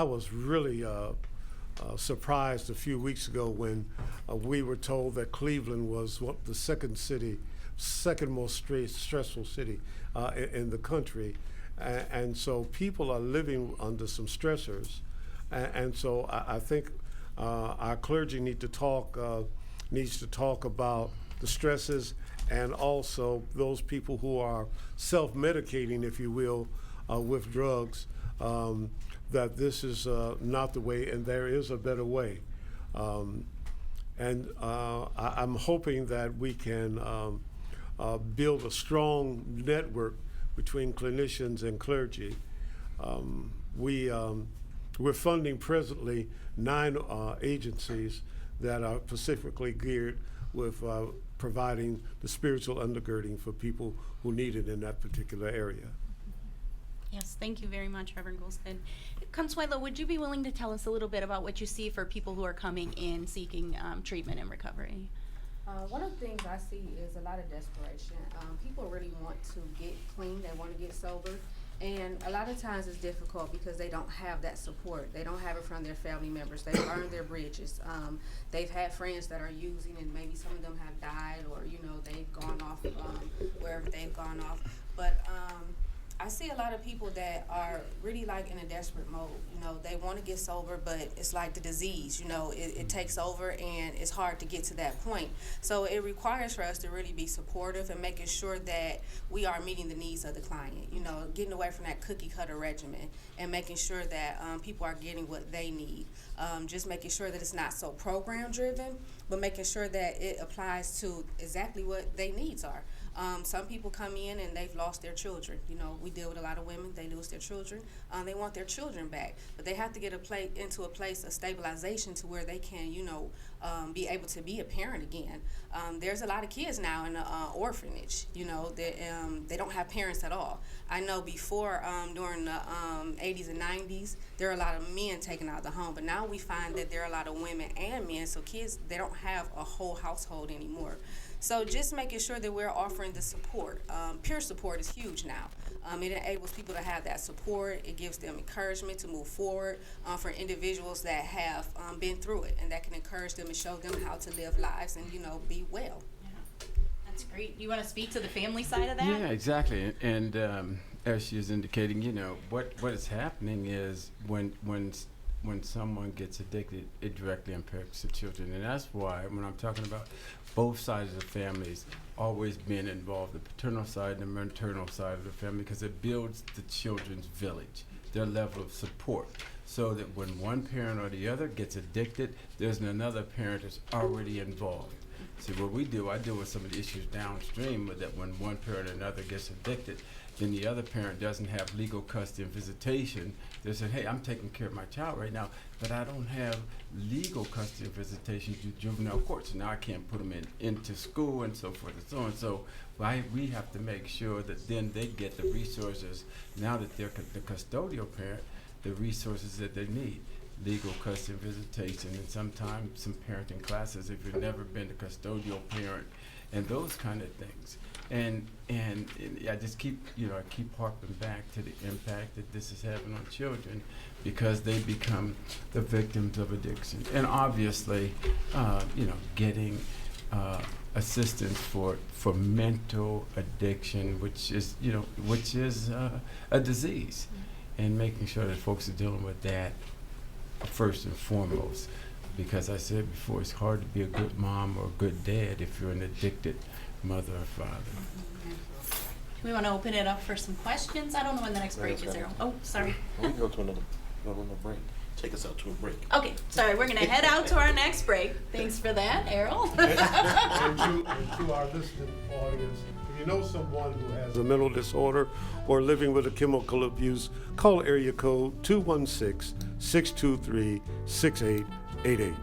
was really surprised a few weeks ago when we were told that Cleveland was the second most stressful city in the country, and so people are living under some stressors, and so I think our clergy needs to talk about the stresses, and also those people who are self-medicating, if you will, with drugs, that this is not the way and there is a better way. I'm hoping that we can build a strong network between clinicians and clergy. We're funding presently 9 agencies that are specifically geared with providing the spiritual undergirding for people who need it in that particular area. Yes, thank you very much, Reverend Goldstein. Consuelo, would you be willing to tell us a little bit about what you see for people who are coming in seeking treatment and recovery? One of the things I see is a lot of desperation. People really want to get clean, they want to get sober, and a lot of times it's difficult because they don't have that support. They don't have it from their family members. They've burned their bridges. They've had friends that are using, and maybe some of them have died, or they've gone off wherever they've gone off. But I see a lot of people that are really in a desperate mode. They want to get sober, but it's like the disease, it takes over and it's hard to get to that point. So it requires for us to really be supportive and making sure that we are meeting the needs of the client, getting away from that cookie cutter regimen and making sure that people are getting what they need. Just making sure that it's not so program driven, but making sure that it applies to exactly what their needs are. Some people come in and they've lost their children. You know, we deal with a lot of women, they lose their children. They want their children back, but they have to get into a place of stabilization to where they can, you know, be able to be a parent again. There's a lot of kids now in the orphanage, you know, that they don't have parents at all. I know before, during the 80s and 90s, there are a lot of men taken out of the home, but now we find that there are a lot of women and men, so kids, they don't have a whole household anymore. So just making sure that we're offering the support. Peer support is huge now. It enables people to have that support. It gives them encouragement to move forward for individuals that have been through it, and that can encourage them and show them how to live lives and, you know, be well. Yeah, that's great. You want to speak to the family side of that? Yeah, exactly. And as she is indicating, you know, what is happening is when someone gets addicted, it directly impacts the children. And that's why when I'm talking about both sides of the families always being involved, the paternal side and the maternal side of the family, because it builds the children's village, their level of support, so that when one parent or the other gets addicted, there's another parent that's already involved. See, what we do, I deal with some of the issues downstream, but that when one parent or another gets addicted, then the other parent doesn't have legal custody and visitation. They say, hey, I'm taking care of my child right now, but I don't have legal custody and visitation to juvenile court, so now I can't put them into school and so forth and so on. So we have to make sure that then they get the resources, now that they're the custodial parent, the resources that they need. Legal custody and visitation, and sometimes some parenting classes if you've never been a custodial parent, and those kind of things. And I just keep harping back to the impact that this is having on children, because they become the victims of addiction. And obviously, getting assistance for mental addiction, which is a disease, and making sure that folks are dealing with that first and foremost. Because I said before, it's hard to be a good mom or a good dad if you're an addicted mother or father. We want to open it up for some questions. I don't know when the next break is, Errol. Oh, sorry. We can go to another break. Take us out to a break. Okay, sorry. We're going to head out to our next break. Thanks for that, Errol. and to our listening audience, if you know someone who has a mental disorder or living with a chemical abuse, call area code 216-623-6888.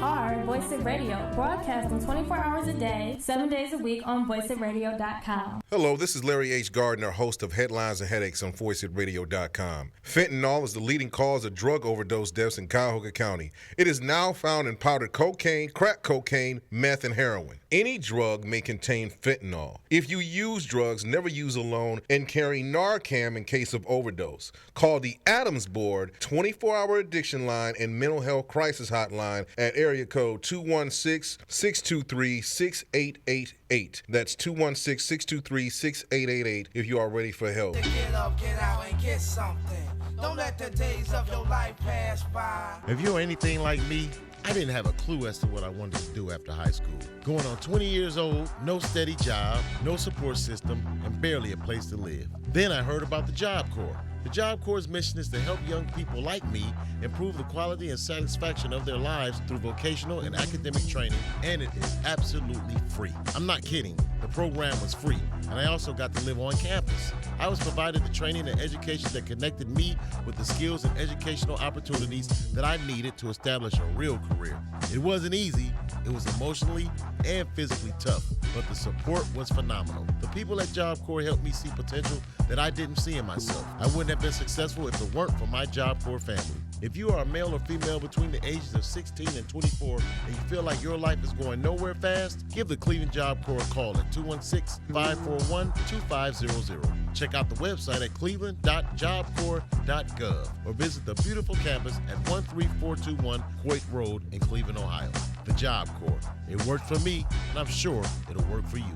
are Voice It Radio, broadcasting 24 hours a day, 7 days a week on voiceitradio.com. Hello, this is Larry H. Gardner, host of Headlines and Headaches on Voiceitradio.com. Fentanyl is the leading cause of drug overdose deaths in Cuyahoga County. It is now found in powdered cocaine, crack cocaine, meth, and heroin. Any drug may contain fentanyl. If you use drugs, never use alone, and carry Narcan in case of overdose. Call the ADAMHS Board 24-hour addiction line and mental health crisis hotline at area code 216-623-6888. That's 216-623-6888 if you are ready for help. Get up, get out, and get something. Don't let the days of your life pass by. If you're anything like me, I didn't have a clue as to what I wanted to do after high school. Going on 20 years old, no steady job, no support system, and barely a place to live. Then I heard about the Job Corps. The Job Corps' mission is to help young people like me improve the quality and satisfaction of their lives through vocational and academic training, and it is absolutely free. I'm not kidding. The program was free, and I also got to live on campus. I was provided the training and education that connected me with the skills and educational opportunities that I needed to establish a real career. It wasn't easy. It was emotionally and physically tough, but the support was phenomenal. The people at Job Corps helped me see potential that I didn't see in myself. I wouldn't have been successful if it weren't for my Job Corps family. If you are a male or female between the ages of 16 and 24 and you feel like your life is going nowhere fast, give the Cleveland Job Corps a call at 216-541-2500. Check out the website at cleveland.jobcorps.gov or visit the beautiful campus at 13421 Hoyt Road in Cleveland, Ohio. The Job Corps. It worked for me, and I'm sure it'll work for you.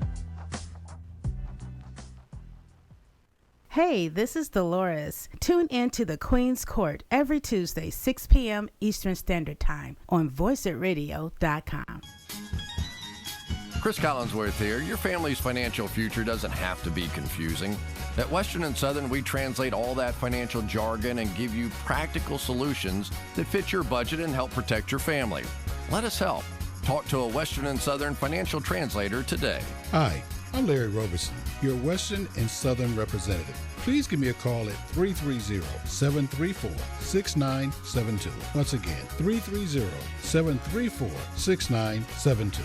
Hey, this is Dolores. Tune in to the Queen's Court every Tuesday, 6 p.m. Eastern Standard Time on voiceitradio.com. Chris Collinsworth here. Your family's financial future doesn't have to be confusing. At Western and Southern, we translate all that financial jargon and give you practical solutions that fit your budget and help protect your family. Let us help. Talk to a Western and Southern financial translator today. Hi, I'm Larry Roberson, your Western and Southern representative. Please give me a call at 330-734-6972. Once again, 330-734-6972.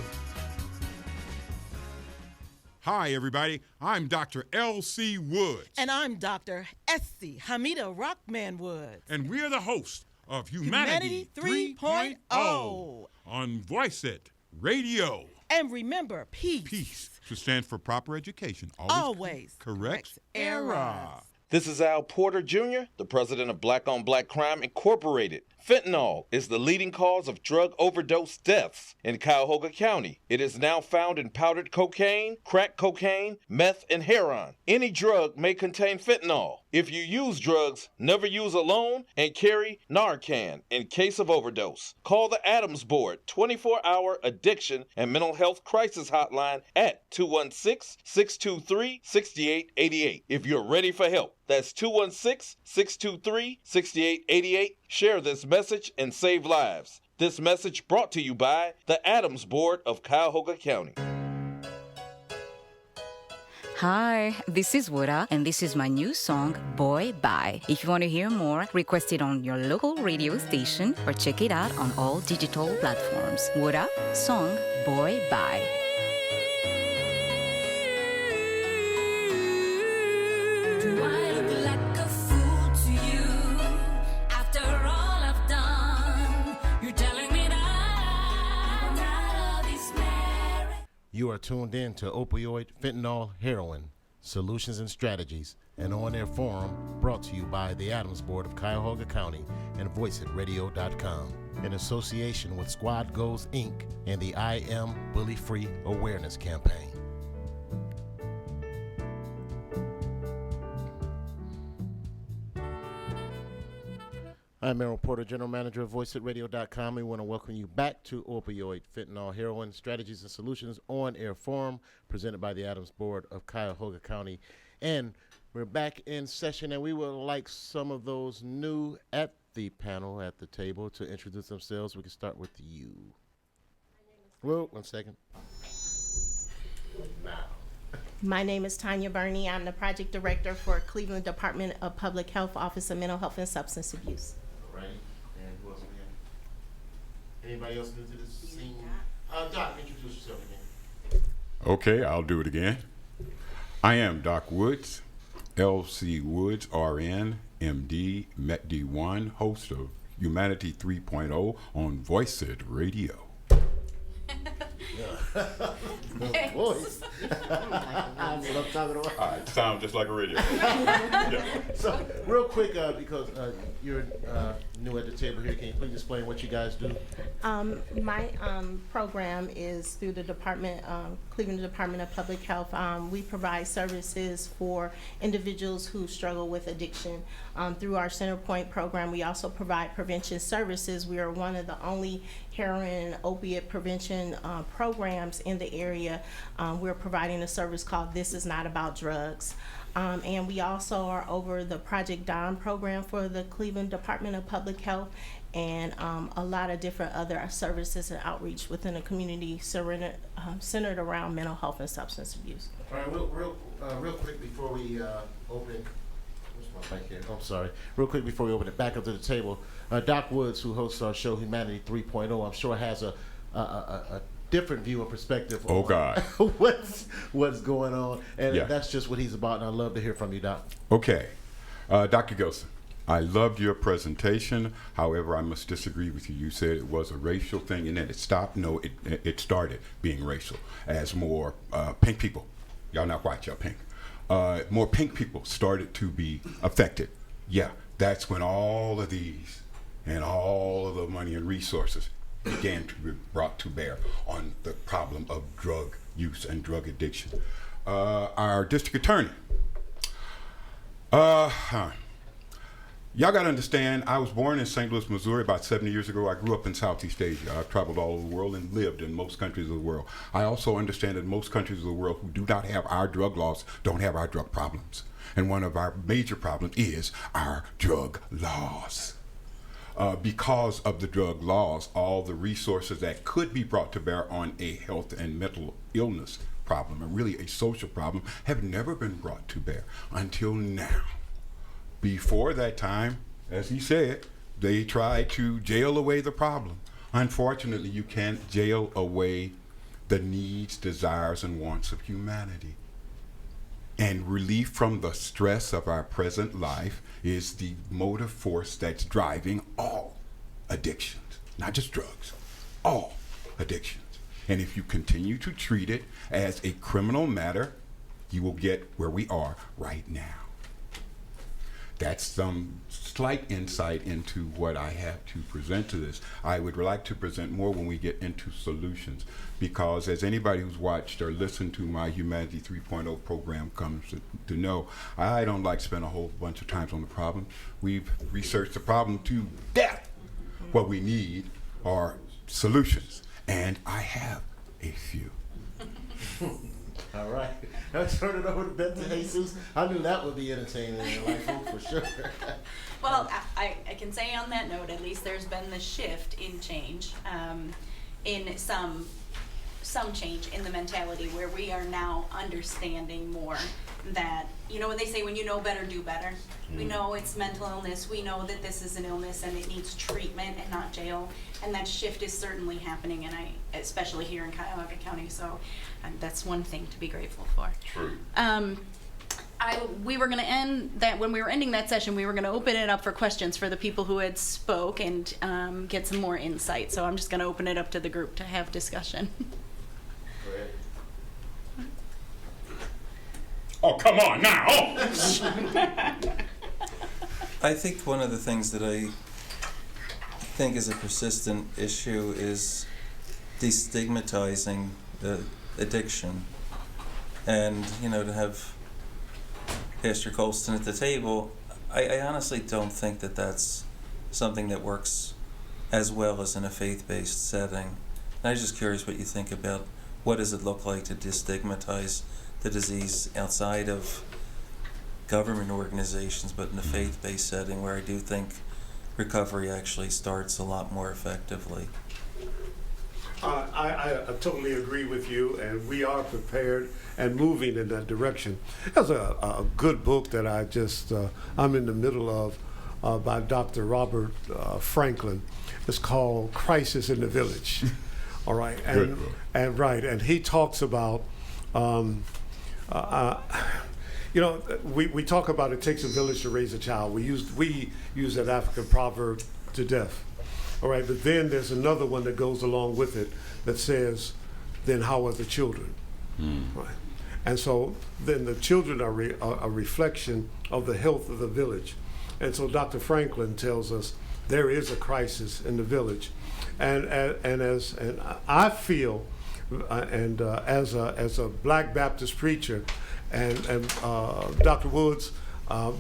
Hi, everybody. I'm Dr. L.C. Woods. And I'm Dr. S.C. Hamida Rockman Woods. And we're the host of Humanity 3.0 on Voice It Radio. And remember, peace. Peace should stand for proper education. Always corrects errors. This is Al Porter Jr., the president of Black on Black Crime Incorporated. Fentanyl is the leading cause of drug overdose deaths in Cuyahoga County. It is now found in powdered cocaine, crack cocaine, meth, and heroin. Any drug may contain fentanyl. If you use drugs, never use alone and carry Narcan in case of overdose. Call the ADAMHS Board 24-hour addiction and mental health crisis hotline at 216-623-6888 if you're ready for help. That's 216-623-6888. Share this message and save lives. This message brought to you by the ADAMHS Board of Cuyahoga County. Hi, this is Woda, and this is my new song, Boy Bye. If you want to hear more, request it on your local radio station or check it out on all digital platforms. Woda, song, Boy Bye. Do I look like a fool to you after all I've done? You're telling me that I'm not of this marriage. You are tuned in to Opioid, Fentanyl, Heroin, Solutions and Strategies, an on-air forum brought to you by the ADAMHS Board of Cuyahoga County and Voiceitradio.com in association with Squad Goalz, Inc. and the I Am Bully Free Awareness Campaign. I'm Errol Porter, General Manager of Voiceitradio.com. We want to welcome you back to Opioid, Fentanyl, Heroin, Strategies and Solutions on-air forum presented by the ADAMHS Board of Cuyahoga County. And we're back in session, and we would like some of those new at the panel, at the table, to introduce themselves. We can start with you. Well, 1 second. My name is Tanya Burney. I'm the Project Director for Cleveland Department of Public Health, Office of Mental Health and Substance Abuse. Right. And who else we Anybody else new to this scene? Doc, introduce yourself again. Okay, I'll do it again. I am Doc Woods, LC Woods, RN, MD, METD1, host of Humanity 3.0 on Voiceitradio. The voice. That's what I'm talking about. It sounds just like a radio. Yeah. So, real quick, because you're new at the table here, can you please explain what you guys do? My program is through the Cleveland Department of Public Health. We provide services for individuals who struggle with addiction. Through our Centerpoint program, we also provide prevention services. We are one of the only heroin and opiate prevention programs in the area. We're providing a service called This Is Not About Drugs. And we also are over the Project Dawn program for the Cleveland Department of Public Health, and a lot of different other services and outreach within the community centered around mental health and substance abuse. All right, real quick before we open. Where's my mic here? Oh, I'm sorry. Real quick before we open it back up to the table, Doc Woods, who hosts our show Humanity 3.0, I'm sure has a different view or perspective on God. what's going on, and Yeah. that's just what he's about, and I'd love to hear from you, Doc. Okay. Dr. Gilson, I loved your presentation. However, I must disagree with you. You said it was a racial thing and then it stopped. No, it started being racial as more pink people, y'all not white, y'all pink, more pink people started to be affected. Yeah, that's when all of these and all of the money and resources began to be brought to bear on the problem of drug use and drug addiction. Our district attorney, y'all got to understand, I was born in St. Louis, Missouri about 70 years ago. I grew up in Southeast Asia. I've traveled all over the world and lived in most countries of the world. I also understand that most countries of the world who do not have our drug laws don't have our drug problems. And one of our major problems is our drug laws. Because of the drug laws, all the resources that could be brought to bear on a health and mental illness problem, and really a social problem, have never been brought to bear until now. Before that time, as he said, they tried to jail away the problem. Unfortunately, you can't jail away the needs, desires, and wants of humanity. And relief from the stress of our present life is the motive force that's driving all addictions, not just drugs, all addictions. And if you continue to treat it as a criminal matter, you will get where we are right now. That's some slight insight into what I have to present to this. I would like to present more when we get into solutions, because as anybody who's watched or listened to my Humanity 3.0 program comes to know, I don't like to spend a whole bunch of time on the problem. We've researched the problem to death. What we need are solutions, and I have a few. All right. I'll turn it over to Beth and Jesus. I knew that would be entertaining in your life, for sure. Well, I can say on that note, at least there's been the shift in change, in some change in the mentality where we are now understanding more that, you know what they say, when you know better, do better. We know it's mental illness. We know that this is an illness and it needs treatment and not jail. And that shift is certainly happening, and especially here in Cuyahoga County. So that's one thing to be grateful for. True. We were going to end that, when we were ending that session, we were going to open it up for questions for the people who had spoke and get some more insight. So I'm just going to open it up to the group to have discussion. Oh, come on now! I think one of the things that I think is a persistent issue is destigmatizing the addiction. And, you know, to have Pastor Colston at the table, I honestly don't think that that's something that works as well as in a faith-based setting. And I'm just curious what you think about what does it look like to destigmatize the disease outside of government organizations, but in a faith-based setting where I do think recovery actually starts a lot more effectively. I totally agree with you, and we are prepared and moving in that direction. There's a good book that I'm in the middle of by Dr. Robert Franklin. It's called Crisis in the Village. All right, and he talks about, we talk about it takes a village to raise a child. We use that African proverb to death. All right, but then there's another one that goes along with it that says, then how are the children? Right. And so then the children are a reflection of the health of the village. And so Dr. Franklin tells us there is a crisis in the village. And I feel, as a Black Baptist preacher, and Dr. Woods,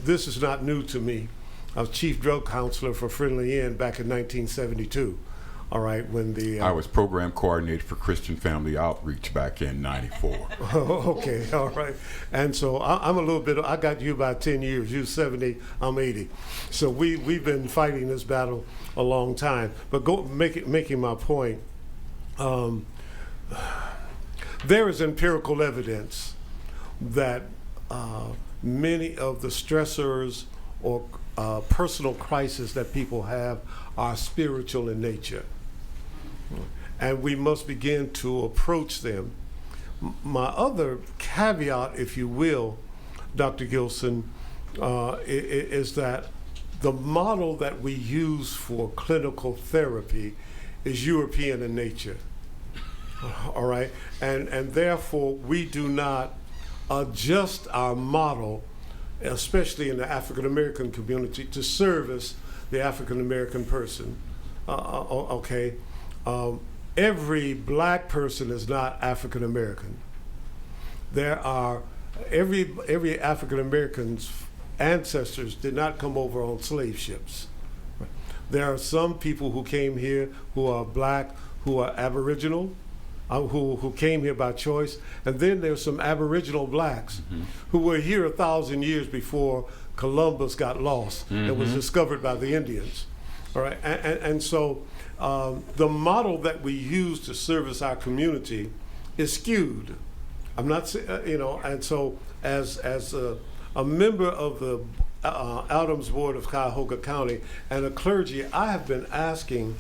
this is not new to me. I was chief drug counselor for Friendly Inn back in 1972. All right, when I was program coordinator for Christian Family Outreach back in '94. Okay, all right. And so I'm a little bit. I got you about 10 years. You're 70. I'm 80. So we've been fighting this battle a long time. But making my point, there is empirical evidence that many of the stressors or personal crises that people have are spiritual in nature. And we must begin to approach them. My other caveat, if you will, Dr. Gilson, is that the model that we use for clinical therapy is European in nature. All right? And therefore, we do not adjust our model, especially in the African American community, to service the African American person. Okay? Every Black person is not African American. There are every African American's ancestors did not come over on slave ships. There are some people who came here who are Black, who are Aboriginal, who came here by choice, and then there's some Aboriginal Blacks who were here 1,000 years before Columbus got lost and was discovered by the Indians. All right, and so the model that we use to service our community is skewed. I'm not, and so as a member of the ADAMHS Board of Cuyahoga County and a clergy, I have been asking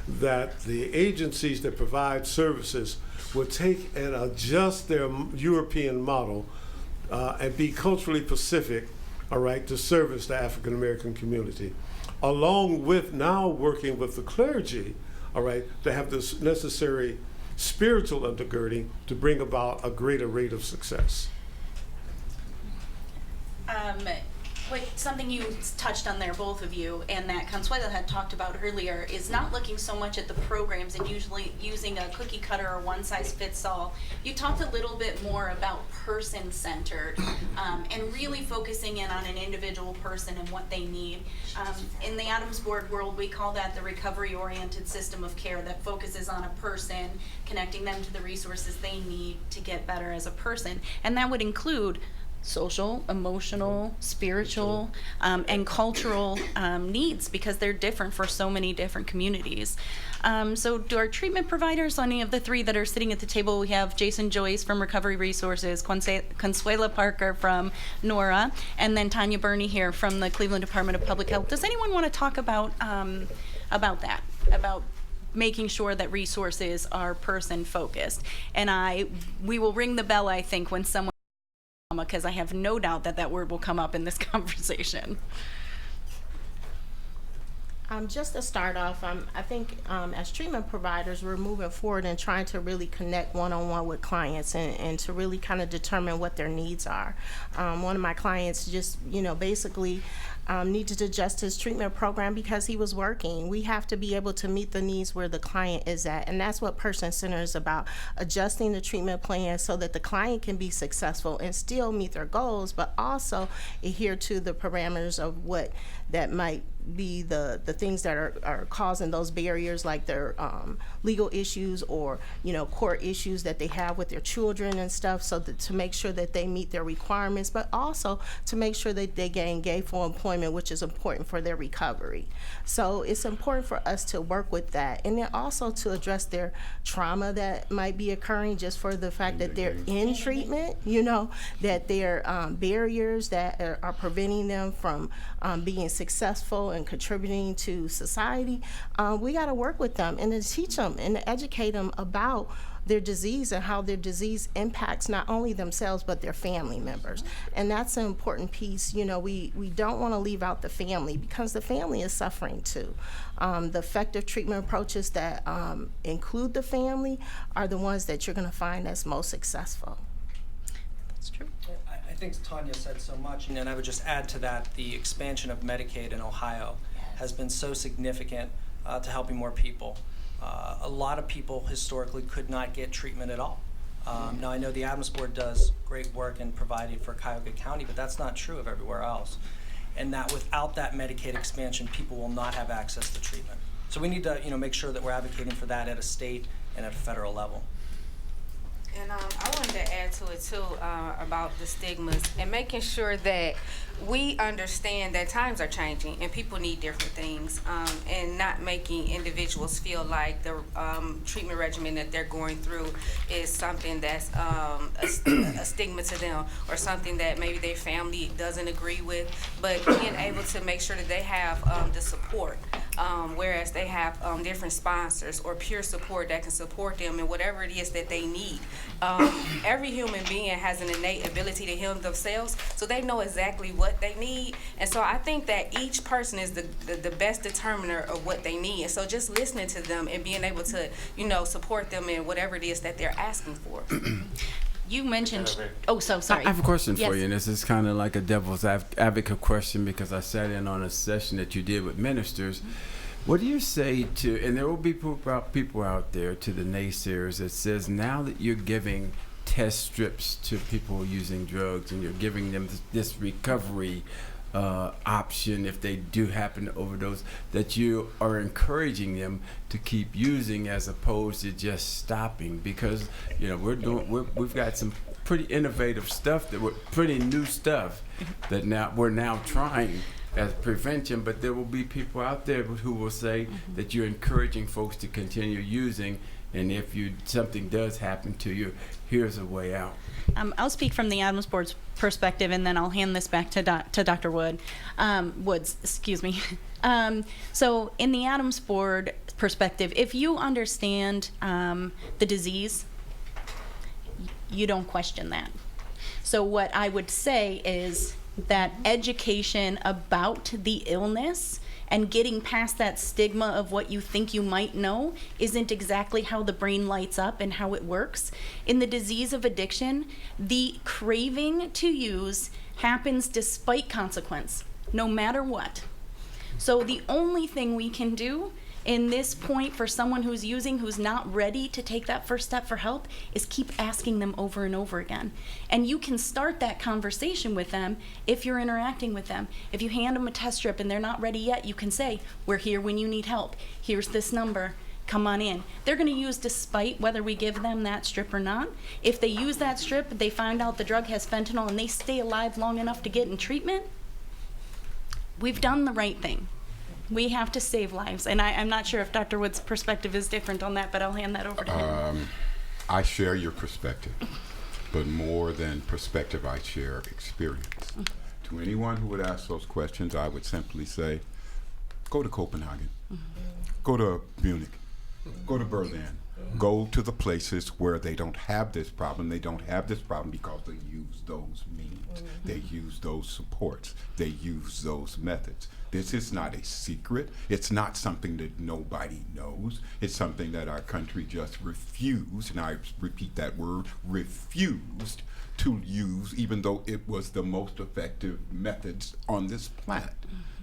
that the agencies that provide services will take and adjust their European model and be culturally Pacific, all right, to service the African American community, along with now working with the clergy, all right, to have this necessary spiritual undergirding to bring about a greater rate of success. Something you touched on there, both of you, and that Consuela had talked about earlier, is not looking so much at the programs and usually using a cookie cutter or one size fits all. You talked a little bit more about person-centered and really focusing in on an individual person and what they need. In the ADAMHS Board world, we call that the recovery-oriented system of care that focuses on a person, connecting them to the resources they need to get better as a person. And that would include social, emotional, spiritual, and cultural needs, because they're different for so many different communities. So do our treatment providers, any of the three that are sitting at the table, we have Jason Joyce from Recovery Resources, Consuela Parker from NORA, and then Tanya Burney here from the Cleveland Department of Public Health. Does anyone want to talk about that, about making sure that resources are person-focused? And we will ring the bell, I think, when someone, because I have no doubt that word will come up in this conversation. Just to start off, I think as treatment providers, we're moving forward and trying to really connect one-on-one with clients and to really kind of determine what their needs are. One of my clients just, basically needed to adjust his treatment program because he was working. We have to be able to meet the needs where the client is at, and that's what person-centered is about, adjusting the treatment plan so that the client can be successful and still meet their goals, but also adhere to the parameters of what that might be the things that are causing those barriers, like their legal issues or court issues that they have with their children and stuff, so that to make sure that they meet their requirements, but also to make sure that they gain gainful employment, which is important for their recovery. So it's important for us to work with that, and then also to address their trauma that might be occurring just for the fact that they're in treatment, that there are barriers that are preventing them from being successful and contributing to society, we got to work with them and to teach them and to educate them about their disease and how their disease impacts not only themselves but their family members. And that's an important piece. You know, we don't want to leave out the family because the family is suffering too. The effective treatment approaches that include the family are the ones that you're going to find that's most successful. That's true. I think Tanya said so much, and I would just add to that the expansion of Medicaid in Ohio has been so significant to helping more people. A lot of people historically could not get treatment at all. Now I know the ADAMHS board does great work in providing for Cuyahoga County, but that's not true of everywhere else. And that without that Medicaid expansion, people will not have access to treatment. So we need to, make sure that we're advocating for that at a state and at a federal level. And I wanted to add to it too about the stigmas and making sure that we understand that times are changing and people need different things, and not making individuals feel like the treatment regimen that they're going through is something that's a stigma to them or something that maybe their family doesn't agree with, but being able to make sure that they have the support, whereas they have different sponsors or peer support that can support them in whatever it is that they need. Every human being has an innate ability to heal themselves, so they know exactly what they need. And so I think that each person is the best determiner of what they need. And so just listening to them and being able to, support them in whatever it is that they're asking for. You mentioned, sorry. I have a question Yes. for you, and this is kind of like a devil's advocate question because I sat in on a session that you did with ministers. What do you say to, and there will be people out there, to the naysayers that says now that you're giving test strips to people using drugs and you're giving them this recovery option if they do happen to overdose, that you are encouraging them to keep using as opposed to just stopping? Because we've got some pretty innovative stuff pretty new stuff that we're now trying as prevention, but there will be people out there who will say that you're encouraging folks to continue using, and if something does happen to you, here's a way out. I'll speak from the ADAMHS board's perspective, and then I'll hand this back to Dr. Woods. Excuse me. So in the ADAMHS board perspective, if you understand the disease, you don't question that. So what I would say is that education about the illness and getting past that stigma of what you think you might know isn't exactly how the brain lights up and how it works. In the disease of addiction, the craving to use happens despite consequence, no matter what. So the only thing we can do in this point for someone who's using, who's not ready to take that first step for help, is keep asking them over and over again. And you can start that conversation with them if you're interacting with them. If you hand them a test strip and they're not ready yet, you can say, we're here when you need help. Here's this number. Come on in. They're going to use despite whether we give them that strip or not. If they use that strip, they find out the drug has fentanyl and they stay alive long enough to get in treatment, we've done the right thing. We have to save lives. And I'm not sure if Dr. Wood's perspective is different on that, but I'll hand that over to him. I share your perspective, but more than perspective, I share experience. To anyone who would ask those questions, I would simply say, go to Copenhagen, go to Munich, go to Berlin, go to the places where they don't have this problem. They don't have this problem because they use those means. They use those supports. They use those methods. This is not a secret. It's not something that nobody knows. It's something that our country just refused, and I repeat that word, refused to use, even though it was the most effective methods on this planet.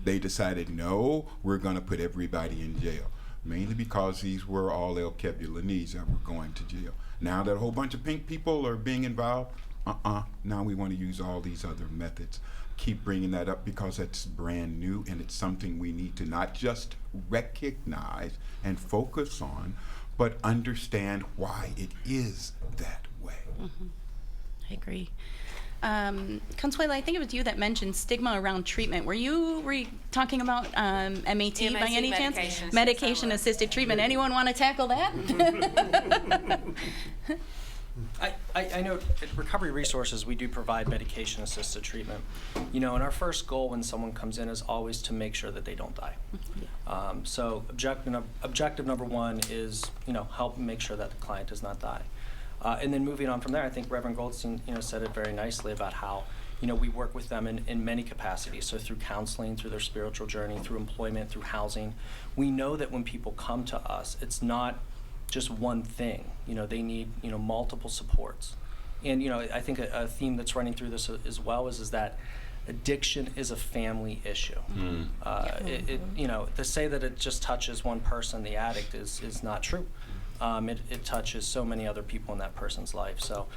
They decided, no, we're going to put everybody in jail, mainly because these were all El Kebulanese that were going to jail. Now that a whole bunch of pink people are being involved, now we want to use all these other methods. Keep bringing that up because it's brand new and it's something we need to not just recognize and focus on, but understand why it is that way. I agree. Consuela, I think it was you that mentioned stigma around treatment. Were you talking about MAT by any chance? Medication-assisted treatment. Anyone want to tackle that? I know at Recovery Resources, we do provide medication-assisted treatment. And our first goal when someone comes in is always to make sure that they don't die. So objective number one is, help make sure that the client does not die. And then moving on from there, I think Reverend Goldstein, said it very nicely about how, we work with them in many capacities. So through counseling, through their spiritual journey, through employment, through housing. We know that when people come to us, it's not just one thing. They need, multiple supports. And, I think a theme that's running through this as well is that addiction is a family issue. To say that it just touches one person, the addict, is not true. It touches so many other people in that person's life. So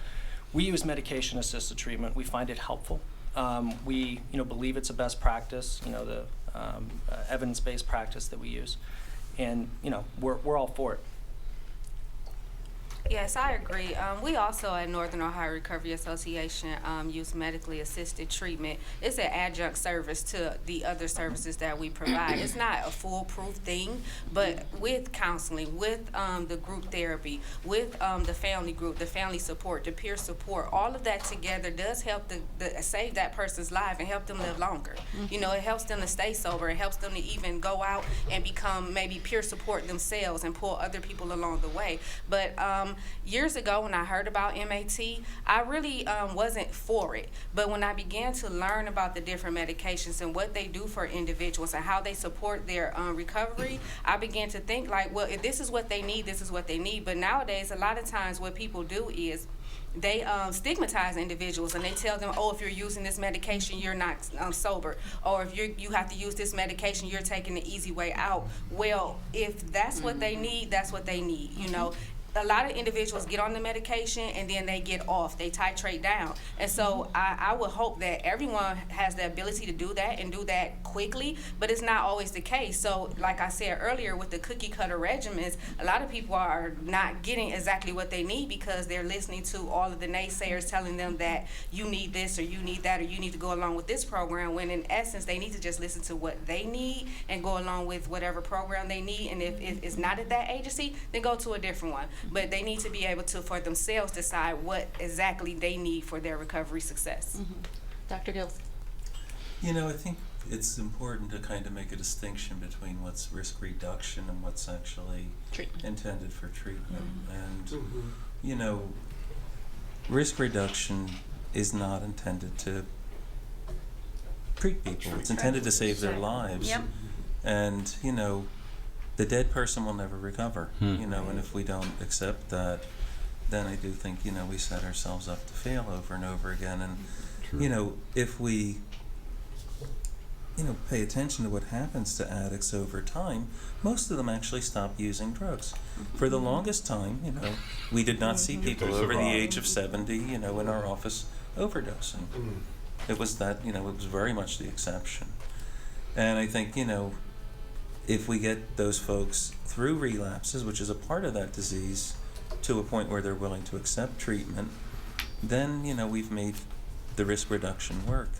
we use medication-assisted treatment. We find it helpful. We, believe it's a best practice, the evidence-based practice that we use. And, we're all for it. Yes, I agree. We also at Northern Ohio Recovery Association use medically assisted treatment. It's an adjunct service to the other services that we provide. It's not a foolproof thing, but with counseling, with the group therapy, with the family group, the family support, the peer support, all of that together does help save that person's life and help them live longer. It helps them to stay sober. It helps them to even go out and become maybe peer support themselves and pull other people along the way. But years ago when I heard about MAT, I really wasn't for it. But when I began to learn about the different medications and what they do for individuals and how they support their recovery, I began to think like, well, if this is what they need, this is what they need. But nowadays, a lot of times what people do is they stigmatize individuals and they tell them, oh, if you're using this medication, you're not sober. Or if you have to use this medication, you're taking the easy way out. Well, if that's what they need, that's what they need, A lot of individuals get on the medication and then they get off. They titrate down. And so I would hope that everyone has the ability to do that and do that quickly, but it's not always the case. So like I said earlier, with the cookie cutter regimens, a lot of people are not getting exactly what they need because they're listening to all of the naysayers telling them that you need this or you need that or you need to go along with this program, when in essence they need to just listen to what they need and go along with whatever program they need. And if it's not at that agency, then go to a different one. But they need to be able to, for themselves, decide what exactly they need for their recovery success. Dr. Goalz. I think it's important to kind of make a distinction between what's risk reduction and what's actually intended for treatment. And, risk reduction is not intended to treat people. It's intended to save their lives. Yep. And, the dead person will never recover, and if we don't accept that, then I do think, we set ourselves up to fail over and over again. And, if we, pay attention to what happens to addicts over time, most of them actually stop using drugs. For the longest time, we did not see people over the age of 70, in our office overdosing. It was that, it was very much the exception. And I think, if we get those folks through relapses, which is a part of that disease, to a point where they're willing to accept treatment, then, we've made the risk reduction work.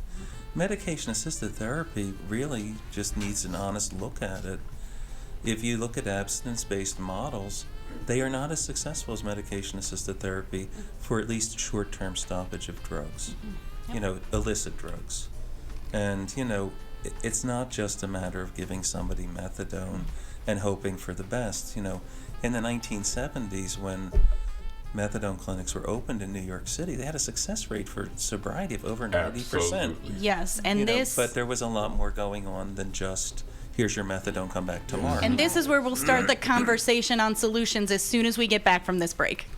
Medication-assisted therapy really just needs an honest look at it. If you look at abstinence-based models, they are not as successful as medication-assisted therapy for at least short-term stoppage of drugs, illicit drugs. And, it's not just a matter of giving somebody methadone and hoping for the best. In the 1970s, when methadone clinics were opened in New York City, they had a success rate for sobriety of over 90%. Absolutely. Yes, and but there was a lot more going on than just, here's your methadone, come back tomorrow. And this is where we'll start the conversation on solutions as soon as we get back from this break.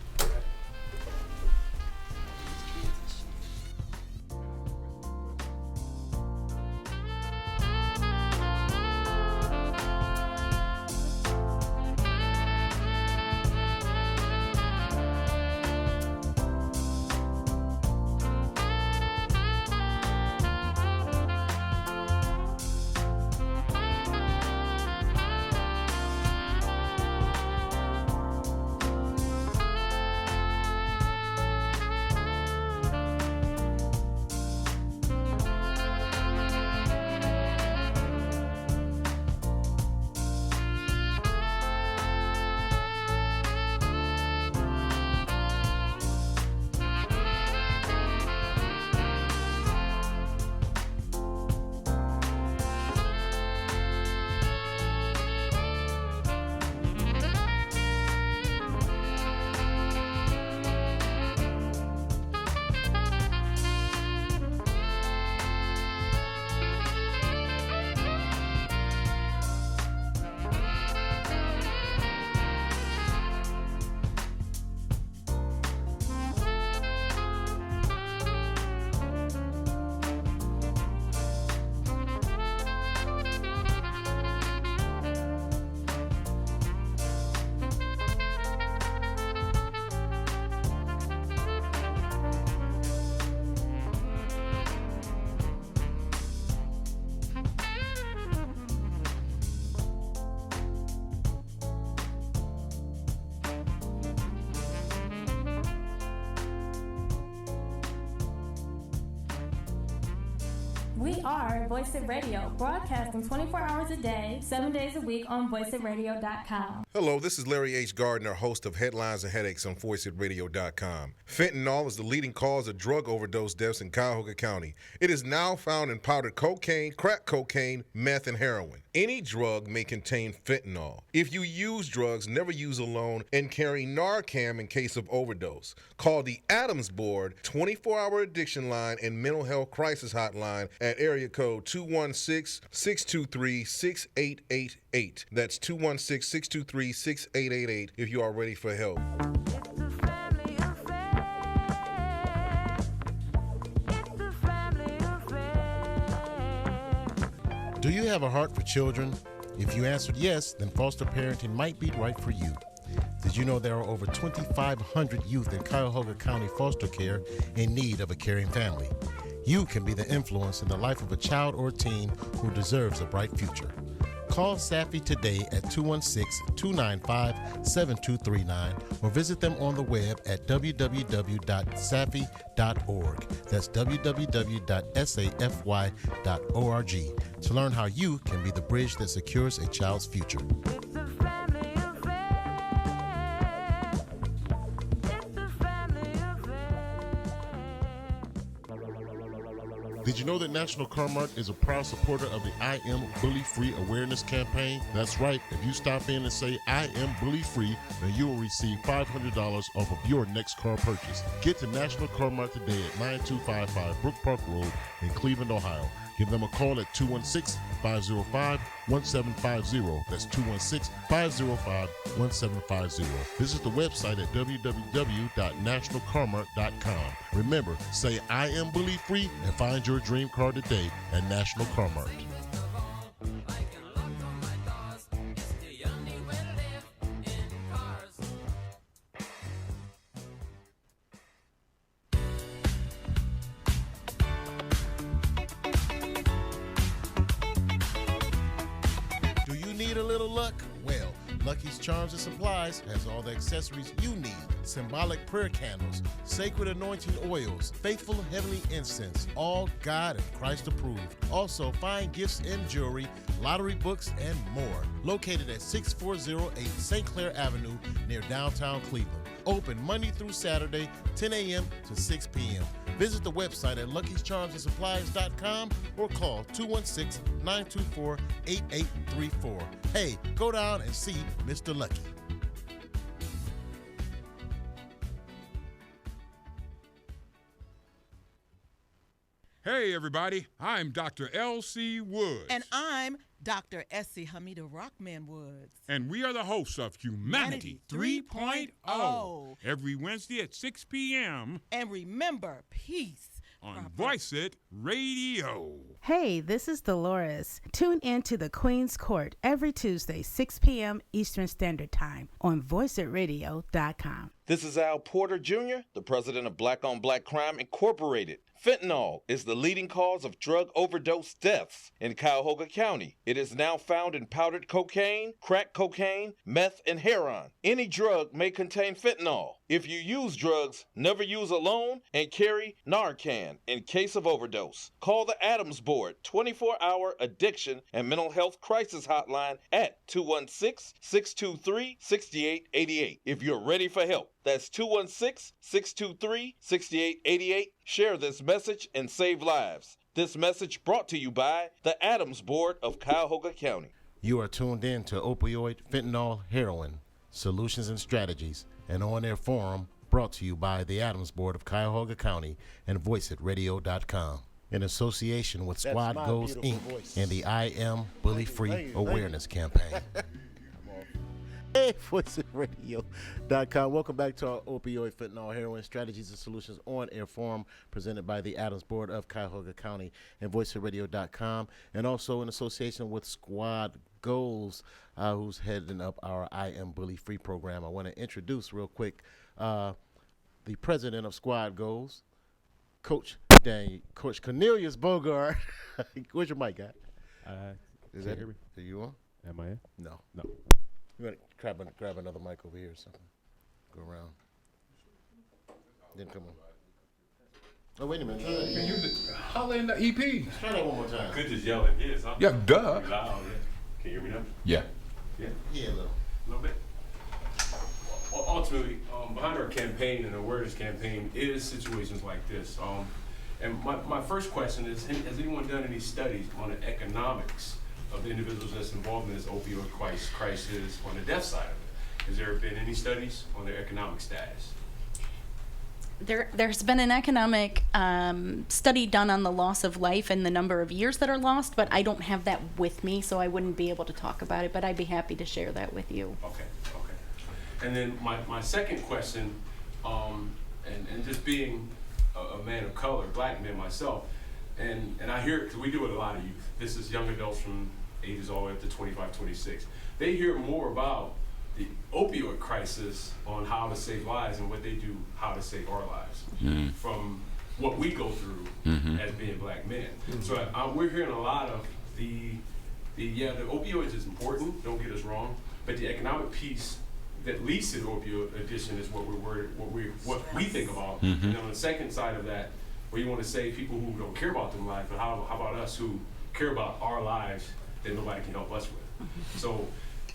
We are Voice It Radio, broadcasting 24 hours a day, 7 days a week on voiceitradio.com. Hello, this is Larry H. Gardner, host of Headlines and Headaches on Voiceitradio.com. Fentanyl is the leading cause of drug overdose deaths in Cuyahoga County. It is now found in powdered cocaine, crack cocaine, meth, and heroin. Any drug may contain fentanyl. If you use drugs, never use alone, and carry Narcan in case of overdose. Call the ADAMHS Board 24-hour addiction line and mental health crisis hotline at area code 216-623-6888. That's 216-623-6888 if you are ready for help. Do you have a heart for children? If you answered yes, then foster parenting might be right for you. Did you know there are over 2,500 youth in Cuyahoga County foster care in need of a caring family? You can be the influence in the life of a child or teen who deserves a bright future. Call Safi today at 216-295-7239 or visit them on the web at www.safi.org. That's www.safy.org to learn how you can be the bridge that secures a child's future. Did you know that National Car Mart is a proud supporter of the I Am Bully Free awareness campaign? That's right. If you stop in and say, I am bully free, then you will receive $500 off of your next car purchase. Get to National Car Mart today at 9255 Brook Park Road in Cleveland, Ohio. Give them a call at 216-505-1750. That's 216-505-1750. Visit the website at www.nationalcarmart.com. Remember, say I am bully free and find your dream car today at National Car Mart. Well, Lucky's Charms and Supplies has all the accessories you need. Symbolic prayer candles, sacred anointing oils, faithful heavenly incense, all God and Christ approved. Also, fine gifts and jewelry, lottery books, and more. Located at 6408 St. Clair Avenue near downtown Cleveland. Open Monday through Saturday, 10 a.m. to 6 p.m. Visit the website at luckycharmsandsupplies.com or call 216-924-8834. Hey, go down and see Mr. Lucky. Hey, everybody. I'm Dr. L.C. Woods. And I'm Dr. Essie Hamida Rockman Woods. And we are the hosts of Humanity 3.0. Every Wednesday at 6 p.m. And remember, peace. On Voice It Radio. Hey, this is Dolores. Tune in to the Queen's Court every Tuesday, 6 p.m. Eastern Standard Time on voiceitradio.com. This is Al Porter Jr., the president of Black on Black Crime Incorporated. Fentanyl is the leading cause of drug overdose deaths in Cuyahoga County. It is now found in powdered cocaine, crack cocaine, meth, and heroin. Any drug may contain fentanyl. If you use drugs, never use alone and carry Narcan in case of overdose. Call the ADAMHS Board 24-hour addiction and mental health crisis hotline at 216-623-6888 if you're ready for help. That's 216-623-6888. Share this message and save lives. This message brought to you by the ADAMHS Board of Cuyahoga County. You are tuned in to Opioid, Fentanyl, Heroin, Solutions and Strategies, an on-air forum brought to you by the ADAMHS Board of Cuyahoga County and voiceitradio.com. In association with Squad Goalz, Inc. and the I Am Bully Free Awareness Campaign. Hey, voiceitradio.com. Welcome back to our Opioid, Fentanyl, Heroin, Strategies and Solutions on-air forum presented by the ADAMHS Board of Cuyahoga County and voiceitradio.com, and also in association with Squad Goalz, who's heading up our I Am Bully Free program. I want to introduce real quick the president of Squad Goalz, Coach Cornelius Bogart. Where's your mic at? Is that hear me? Are you on? Am I in? No. No. You want to grab another mic over here or something? Go around. Then come on. Oh, wait a minute. Try that You again. can use it. Holler in the EP. Try that one more time. Could just yell at his, huh? Yeah, duh. Loud, yeah. Can you hear me now? Yeah. Yeah. Yeah, a little. A little bit. Ultimately, behind our campaign and awareness campaign is situations like this. And my first question is, has anyone done any studies on the economics of the individuals that's involved in this opioid crisis on the death side of it? Has there been any studies on their economic status? There's been an economic study done on the loss of life and the number of years that are lost, but I don't have that with me, so I wouldn't be able to talk about it, but I'd be happy to share that with you. Okay. And then my second question, and just being a man of color, black man myself, and I hear it because we do it with a lot of youth. This is young adults from ages all the way up to 25, 26. They hear more about the opioid crisis on how to save lives and what they do, how to save our lives from what we go through as being black men. So we're hearing a lot of the opioids is important, don't get us wrong, but the economic piece that leads to the opioid addiction is what we think about. And then on the second side of that, where you want to save people who don't care about them lives, but how about us who care about our lives that nobody can help us with? So,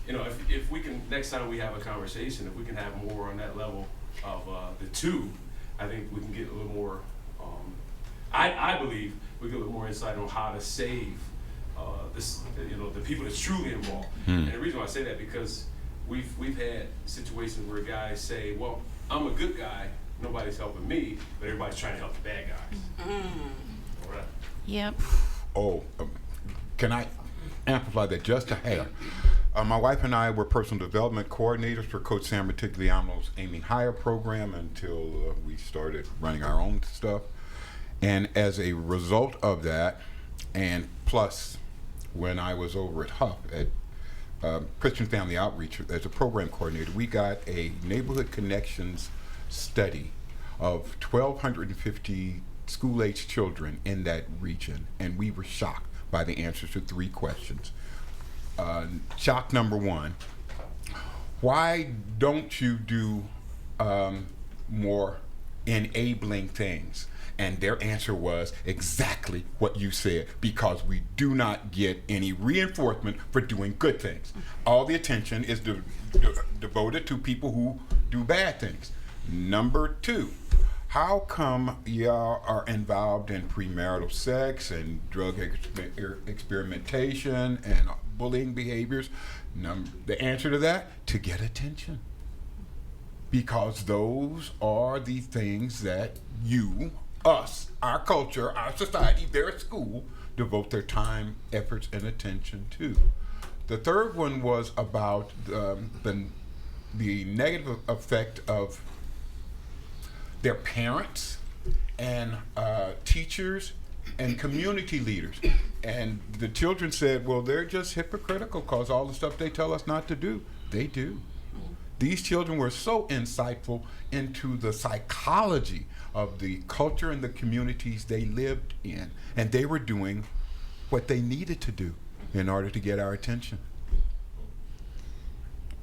if we can, next time we have a conversation, if we can have more on that level of the two, I think we can get a little more, I believe we get a little more insight on how to save the people that's truly involved. And the reason why I say that, because we've had situations where guys say, well, I'm a good guy, nobody's helping me, but everybody's trying to help the bad guys. All right. Yep. Oh, can I amplify that just a hair? My wife and I were personal development coordinators for Coach Sam Retigliano's Aiming Higher program until we started running our own stuff. And as a result of that, and plus when I was over at Huff at Christian Family Outreach as a program coordinator, we got a neighborhood connections study of 1,250 school-aged children in that region, and we were shocked by the answers to 3 questions. Shock number 1, why don't you do more enabling things? And their answer was exactly what you said, because we do not get any reinforcement for doing good things. All the attention is devoted to people who do bad things. Number 2, how come y'all are involved in premarital sex and drug experimentation and bullying behaviors? The answer to that, to get attention. Because those are the things that you, us, our culture, our society, their school, devote their time, efforts, and attention to. The third one was about the negative effect of their parents and teachers and community leaders. And the children said, well, they're just hypocritical because all the stuff they tell us not to do, they do. These children were so insightful into the psychology of the culture and the communities they lived in. And they were doing what they needed to do in order to get our attention.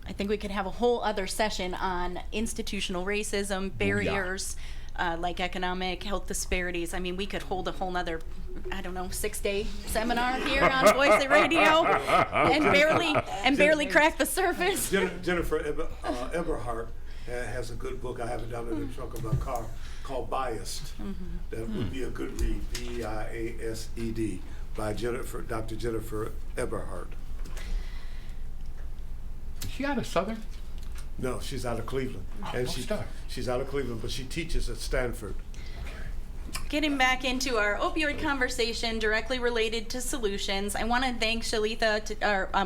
I think we could have a whole other session on institutional racism, barriers, like economic health disparities. I mean, we could hold a whole nother, 6-day seminar here on Voice It Radio and barely crack the surface. Jennifer Eberhardt has a good book. I have it down in the trunk of my car called Biased. That would be a good read, B-I-A-S-E-D, by Dr. Jennifer Eberhardt. Is she out of Southern? No, she's out of Cleveland. And she's out of Cleveland, but she teaches at Stanford. Getting back into our opioid conversation directly related to solutions, I want to thank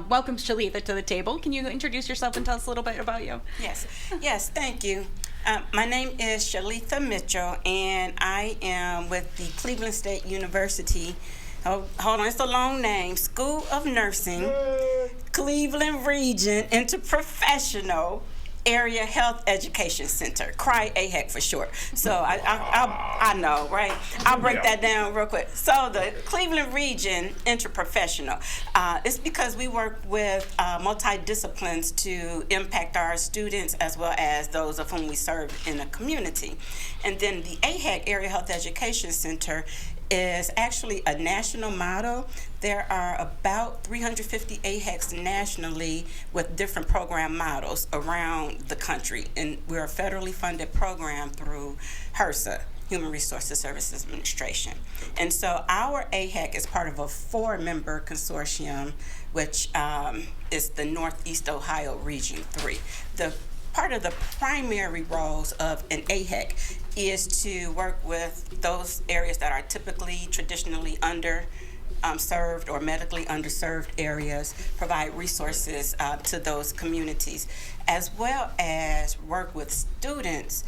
welcome Shalitha to the table. Can you introduce yourself and tell us a little bit about you? Yes, thank you. My name is Shalitha Mitchell, and I am with the Cleveland State University. Oh, hold on, it's a long name. School of Nursing, Cleveland Region Interprofessional Area Health Education Center, CRY AHEC for short. So I know, right? I'll break that down real quick. So the Cleveland region interprofessional, it's because we work with multidisciplines to impact our students as well as those of whom we serve in the community. And then the AHEC, Area Health Education Center, is actually a national model. There are about 350 AHECs nationally with different program models around the country. And we're a federally funded program through HRSA, Human Resources Services Administration. And so our AHEC is part of a 4-member consortium, which is the Northeast Ohio Region 3. The part of the primary roles of an AHEC is to work with those areas that are typically traditionally served or medically underserved areas, provide resources to those communities, as well as work with students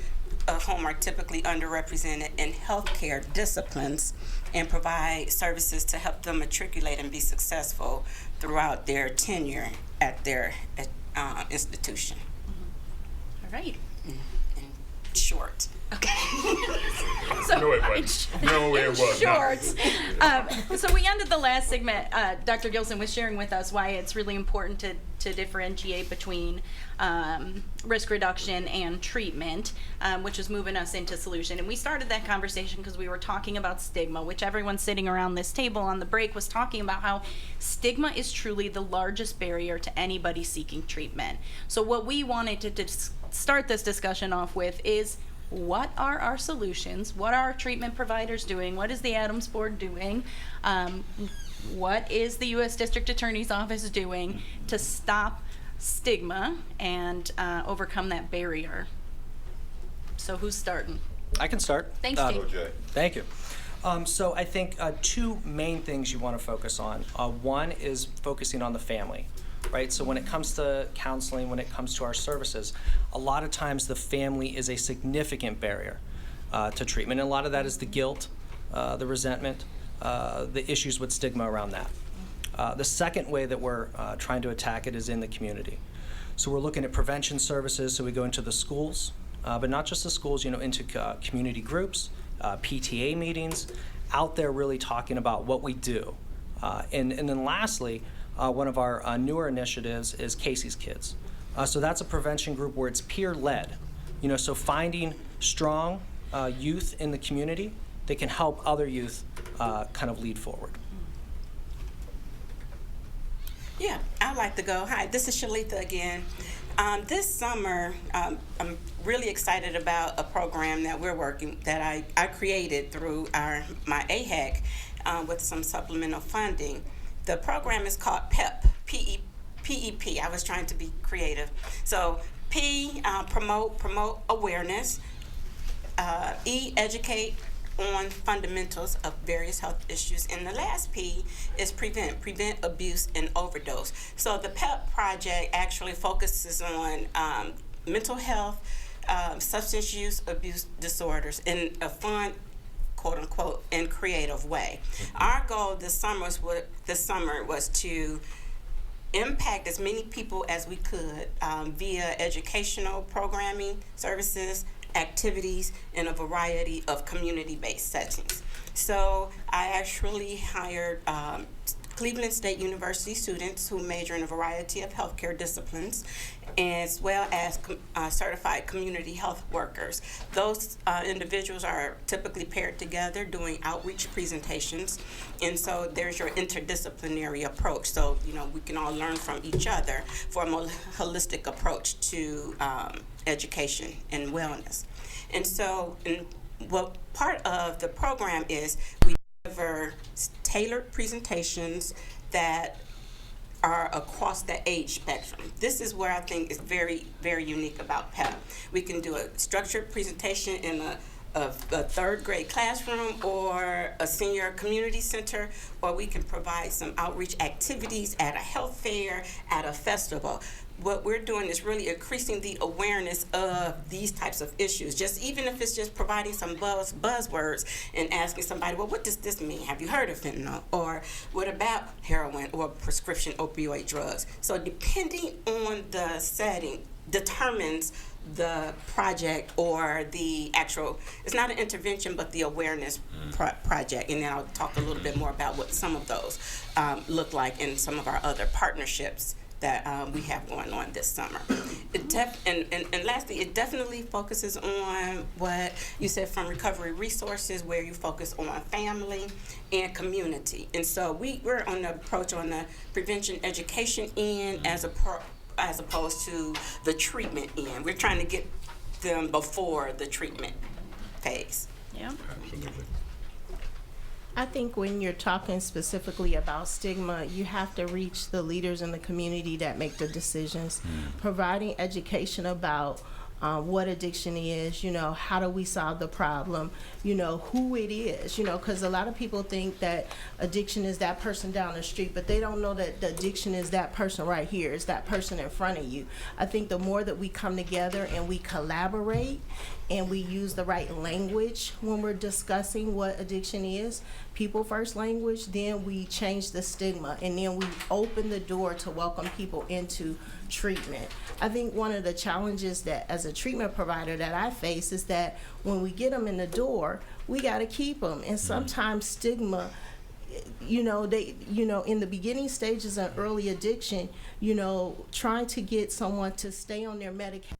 of whom are typically underrepresented in healthcare disciplines and provide services to help them matriculate and be successful throughout their tenure at their institution. All right. In short. Okay. No, it wasn't. No, it wasn't. Shorts. So we ended the last segment. Dr. Gilson was sharing with us why it's really important to differentiate between risk reduction and treatment, which is moving us into solution. And we started that conversation because we were talking about stigma, which everyone sitting around this table on the break was talking about how stigma is truly the largest barrier to anybody seeking treatment. So what we wanted to start this discussion off with is, what are our solutions? What are our treatment providers doing? What is the ADAMHS board doing? What is the U.S. District Attorney's Office doing to stop stigma and overcome that barrier? So who's starting? I can start. Thanks, Jay. Thank you. So I think 2 main things you want to focus on. One is focusing on the family. Right? So when it comes to counseling, when it comes to our services, a lot of times the family is a significant barrier to treatment. And a lot of that is the guilt, the resentment, the issues with stigma around that. The second way that we're trying to attack it is in the community. So we're looking at prevention services, so we go into the schools, but not just the schools, into community groups, PTA meetings, out there really talking about what we do. And then lastly, one of our newer initiatives is Casey's Kids. So that's a prevention group where it's peer-led. So finding strong youth in the community that can help other youth kind of lead forward. Yeah, I'd like to go. Hi, this is Shalitha again. This summer, I'm really excited about a program that I created through my AHEC with some supplemental funding. The program is called PEP, P-E-P. I was trying to be creative. So P, promote awareness. E, educate on fundamentals of various health issues. And the last P is prevent abuse and overdose. So the PEP project actually focuses on mental health, substance use abuse disorders in a fun, quote unquote, in creative way. Our goal this summer was to impact as many people as we could via educational programming, services, activities in a variety of community-based settings. So I actually hired Cleveland State University students who major in a variety of healthcare disciplines, as well as certified community health workers. Those individuals are typically paired together doing outreach presentations, and so there's your interdisciplinary approach. So, we can all learn from each other for a more holistic approach to education and wellness. And so, what part of the program is we deliver tailored presentations that are across the age spectrum. This is where I think is very, very unique about PEP. We can do a structured presentation in a third grade classroom or a senior community center, or we can provide some outreach activities at a health fair, at a festival. What we're doing is really increasing the awareness of these types of issues. Even if it's just providing some buzzwords and asking somebody, well, what does this mean? Have you heard of fentanyl? Or what about heroin or prescription opioid drugs? So depending on the setting, determines the project or the actual, it's not an intervention, but the awareness project. And then I'll talk a little bit more about what some of those look like in some of our other partnerships that we have going on this summer. And lastly, it definitely focuses on what you said from recovery resources, where you focus on family and community. And so we're on the approach on the prevention education end as opposed to the treatment end. We're trying to get them before the treatment phase. Yeah. Absolutely. I think when you're talking specifically about stigma, you have to reach the leaders in the community that make the decisions. Providing education about what addiction is, how do we solve the problem, who it is, because a lot of people think that addiction is that person down the street, but they don't know that the addiction is that person right here, it's that person in front of you. I think the more that we come together and we collaborate and we use the right language when we're discussing what addiction is, people first language, then we change the stigma, and then we open the door to welcome people into treatment. I think one of the challenges that as a treatment provider that I face is that when we get them in the door, we got to keep them. And sometimes stigma, in the beginning stages of early addiction, trying to get someone to stay on their medication.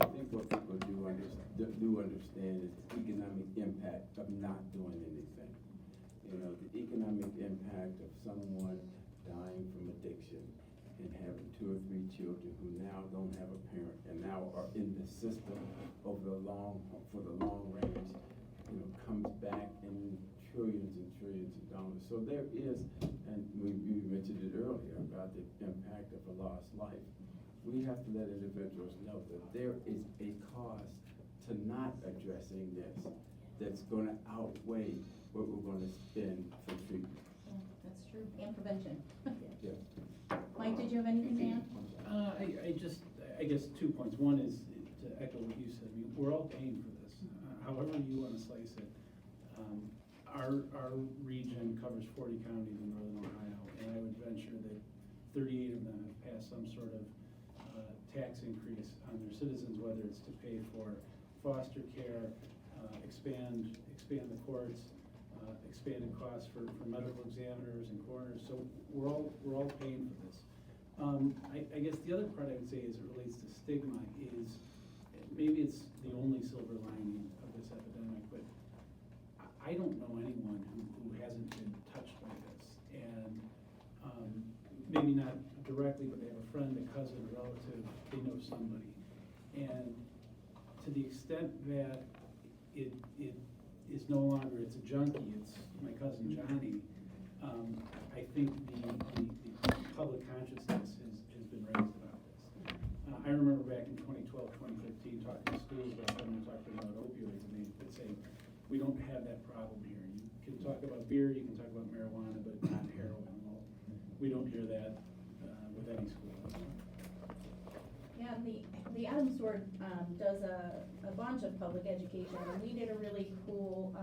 I think what people do understand is the economic impact of not doing anything. The economic impact of someone dying from addiction and having 2 or 3 children who now don't have a parent and now are in the system for the long range, comes back in trillions and trillions of dollars. So there is, and we mentioned it earlier about the impact of a lost life. We have to let individuals know that there is a cost to not addressing this that's going to outweigh what we're going to spend for treatment. Yeah, that's true. And prevention. Yeah. Mike, did you have anything to add? I guess 2 points. One is to echo what you said. We're all paying for this, however you want to slice it. Our region covers 40 counties in northern Ohio, and I would venture that 38 of them have passed some sort of tax increase on their citizens, whether it's to pay for foster care, expand the courts, expanded costs for medical examiners and coroners. So we're all paying for this. I guess the other part I would say as it relates to stigma is maybe it's the only silver lining of this epidemic, but I don't know anyone who hasn't been touched by this, and maybe not directly, but they have a friend, a cousin, a relative, they know somebody. And to the extent that it is no longer, it's a junkie, it's my cousin Johnny, I think the public consciousness has been raised about this. I remember back in 2012, 2015, talking to schools about when we talked about opioids, and they would say, we don't have that problem here. You can talk about beer, you can talk about marijuana, but not heroin. Well, we don't hear that with any school. Yeah, the ADAMHS Board does a bunch of public education, and we did a really cool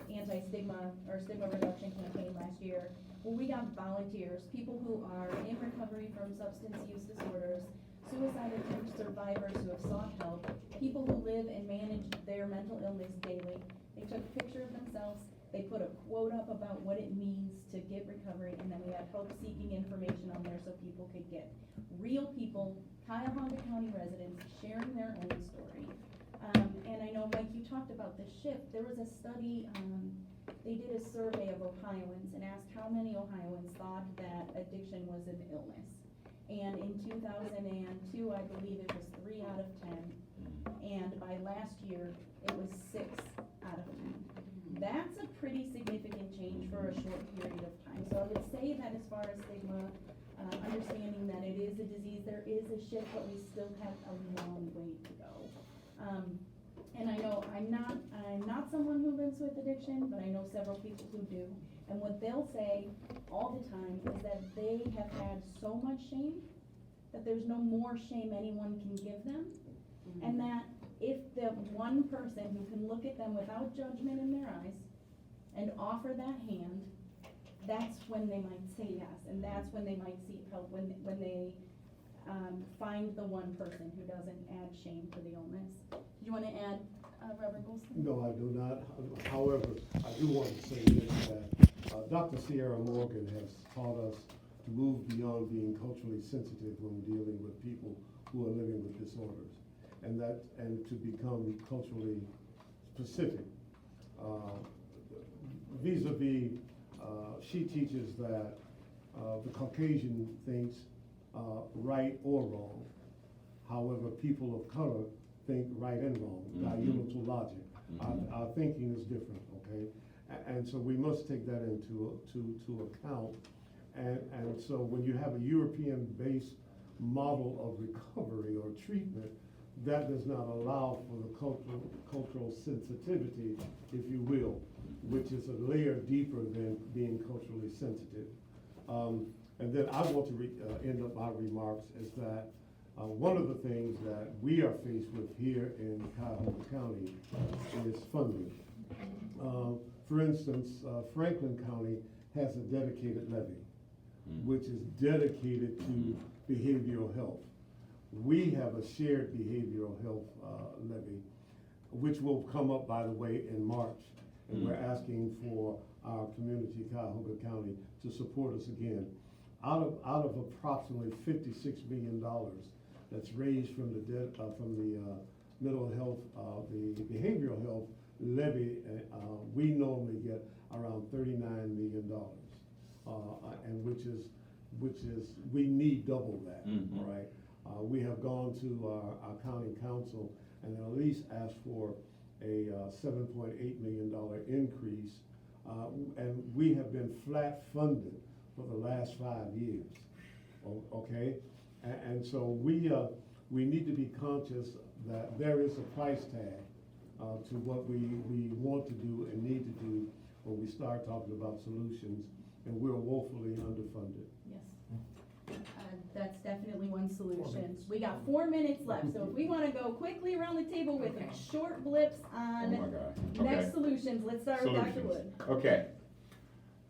anti-stigma or stigma reduction campaign last year, where we got volunteers, people who are in recovery from substance use disorders, suicide attempt survivors who have sought help, people who live and manage their mental illness daily. They took a picture of themselves, they put a quote up about what it means to get recovery, and then we had help-seeking information on there so people could get real people, Cuyahoga County residents, sharing their own story. And I know, Mike, you talked about this shift. There was a study, they did a survey of Ohioans and asked how many Ohioans thought that addiction was an illness. And in 2002, I believe it was 3 out of 10. And by last year, it was 6 out of 10. That's a pretty significant change for a short period of time. So I would say that as far as stigma, understanding that it is a disease, there is a shift, but we still have a long way to go. not someone who lives with addiction, but I know several people who do. And what they'll say all the time is that they have had so much shame that there's no more shame anyone can give them. And that if the one person who can look at them without judgment in their eyes and offer that hand, that's when they might say yes, and that's when they might seek help, when they find the one person who doesn't add shame for the illness. Do you want to add, Reverend Golston? No, I do not. However, I do want to say this, that Dr. Sierra Morgan has taught us to move beyond being culturally sensitive when dealing with people who are living with disorders, and to become culturally specific. Vis-a-vis, she teaches that the Caucasian thinks right or wrong. However, people of color think right and wrong, diametrical logic. Our thinking is different, okay? And so we must take that into account. And so when you have a European-based model of recovery or treatment, that does not allow for the cultural sensitivity, if you will, which is a layer deeper than being culturally sensitive. And then I want to end up my remarks is that one of the things that we are faced with here in Cuyahoga County is funding. For instance, Franklin County has a dedicated levy, which is dedicated to behavioral health. We have a shared behavioral health levy, which will come up, by the way, in March. And we're asking for our community, Cuyahoga County, to support us again. Out of approximately $56 million that's raised from the mental health, the behavioral health levy, we normally get around $39 million, and which is we need double that, right? We have gone to our county council and at least asked for a $7.8 million increase, and we have been flat funded for the last 5 years, okay? And so we need to be conscious that there is a price tag to what we want to do and need to do when we start talking about solutions, and we're woefully underfunded. Yes. That's definitely one solution. We got 4 minutes left, so if we want to go quickly around the table with short blips on next solutions, let's start with Dr. Wood. Okay.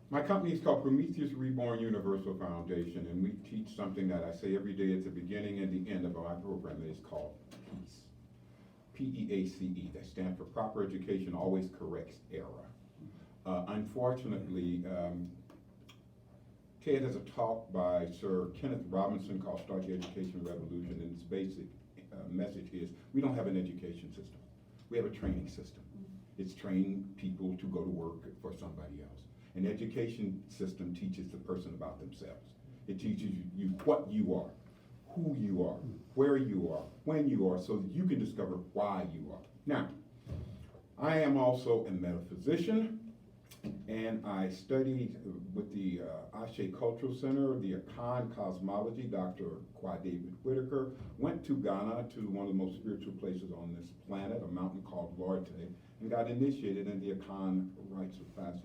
My company is called Prometheus Reborn Universal Foundation, and we teach something that I say every day at the beginning and the end of our program. It is called PEACE. P-E-A-C-E. That stands for Proper Education Always Corrects Error. Unfortunately, TED has a talk by Sir Kenneth Robinson called Start the Education Revolution, and its basic message is we don't have an education system. We have a training system. It's training people to go to work for somebody else. An education system teaches the person about themselves. It teaches you what you are, who you are, where you are, when you are, so that you can discover why you are. Now, I am also a metaphysician, and I studied with the Ashe Cultural Center, the Akan Cosmology, Dr. Kwa David Whitaker, went to Ghana, to one of the most spiritual places on this planet, a mountain called Lorte, and got initiated in the Akan rites of passages.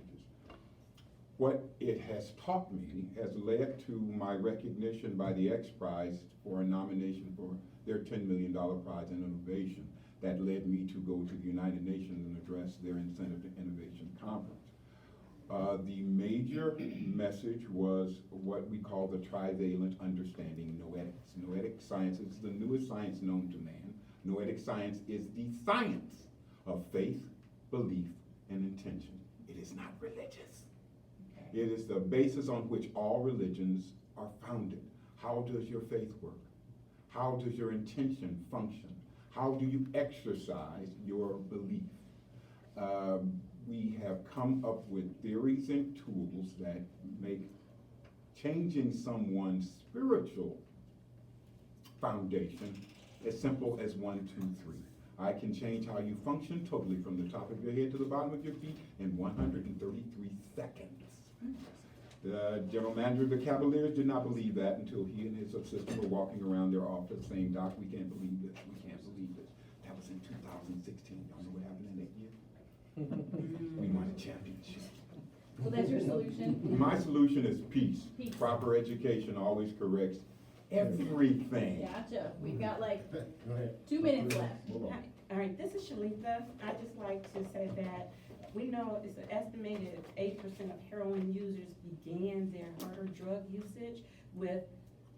What it has taught me has led to my recognition by the X Prize for a nomination for their $10 million prize in innovation. That led me to go to the United Nations and address their Incentive to Innovation Conference. The major message was what we call the trivalent understanding noetics. Noetic science is the newest science known to man. Noetic science is the science of faith, belief, and intention. It is not religious. It is the basis on which all religions are founded. How does your faith work? How does your intention function? How do you exercise your belief? We have come up with theories and tools that make changing someone's spiritual foundation as simple as 1, 2, 3. I can change how you function totally from the top of your head to the bottom of your feet in 133 seconds. The general manager of the Cavaliers did not believe that until he and his assistant were walking around their office saying, "Doc, we can't believe this, we can't believe this." That was in 2016. Y'all know what happened in that year? We won a championship. So that's your solution? My solution is peace. Peace. Proper education always corrects everything. Gotcha. We've got like 2 minutes left. Hi. All right, this is Shalitha. I'd just like to say that we know it's an estimated 8% of heroin users began their harder drug usage with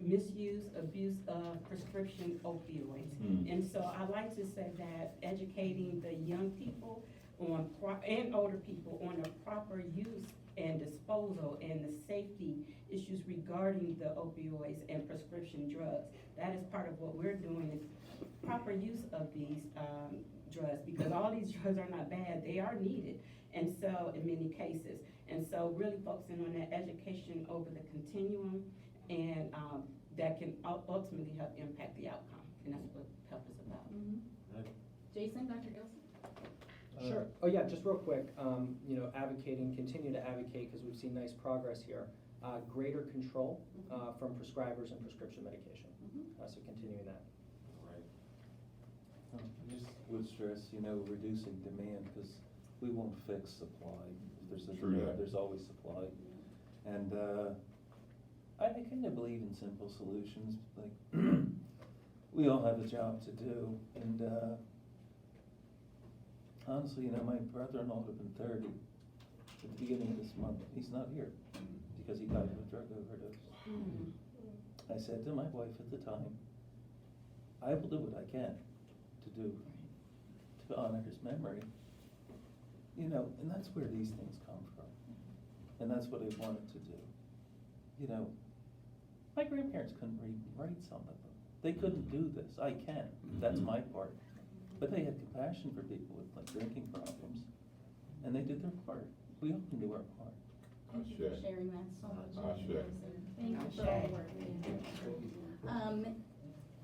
misuse, abuse of prescription opioids. And so I'd like to say that educating the young people on and older people on the proper use and disposal and the safety issues regarding the opioids and prescription drugs. That is part of what we're doing, is proper use of these drugs, because all these drugs are not bad, they are needed, and so in many cases. And so really focusing on that education over the continuum, and that can ultimately help impact the outcome, and that's what HELP is about. Jason, Dr. Gilson? Sure. Oh yeah, just real quick, you know, continue to advocate, because we've seen nice progress here. Greater control from prescribers and prescription medication. So continuing that. I just would stress, you know, reducing demand, because we won't fix supply. If there's a demand, there's always supply. And I kind of believe in simple solutions. Like, we all have a job to do, and honestly, you know, my brother-in-law would have been 30 at the beginning of this month. He's not here because he died of a drug overdose. I said to my wife at the time, I will do what I can to honor his memory. You know, and that's where these things come from. And that's what I wanted to do. You know, my grandparents couldn't read and write, some of them. They couldn't do this. I can. That's my part. But they had compassion for people with like drinking problems. And they did their part. We all can do our part. Thank you for sharing that so much. Thank you for all the work.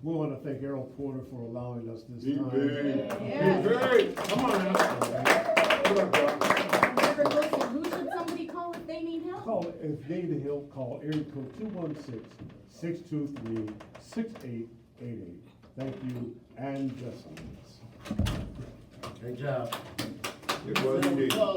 We want to thank Errol Porter for allowing us this He time. big. He big. Come on now. Who should somebody call if they need help? Call, if they need help, call area code 216-623-6888. Thank you, and just. Great job. It was indeed. Well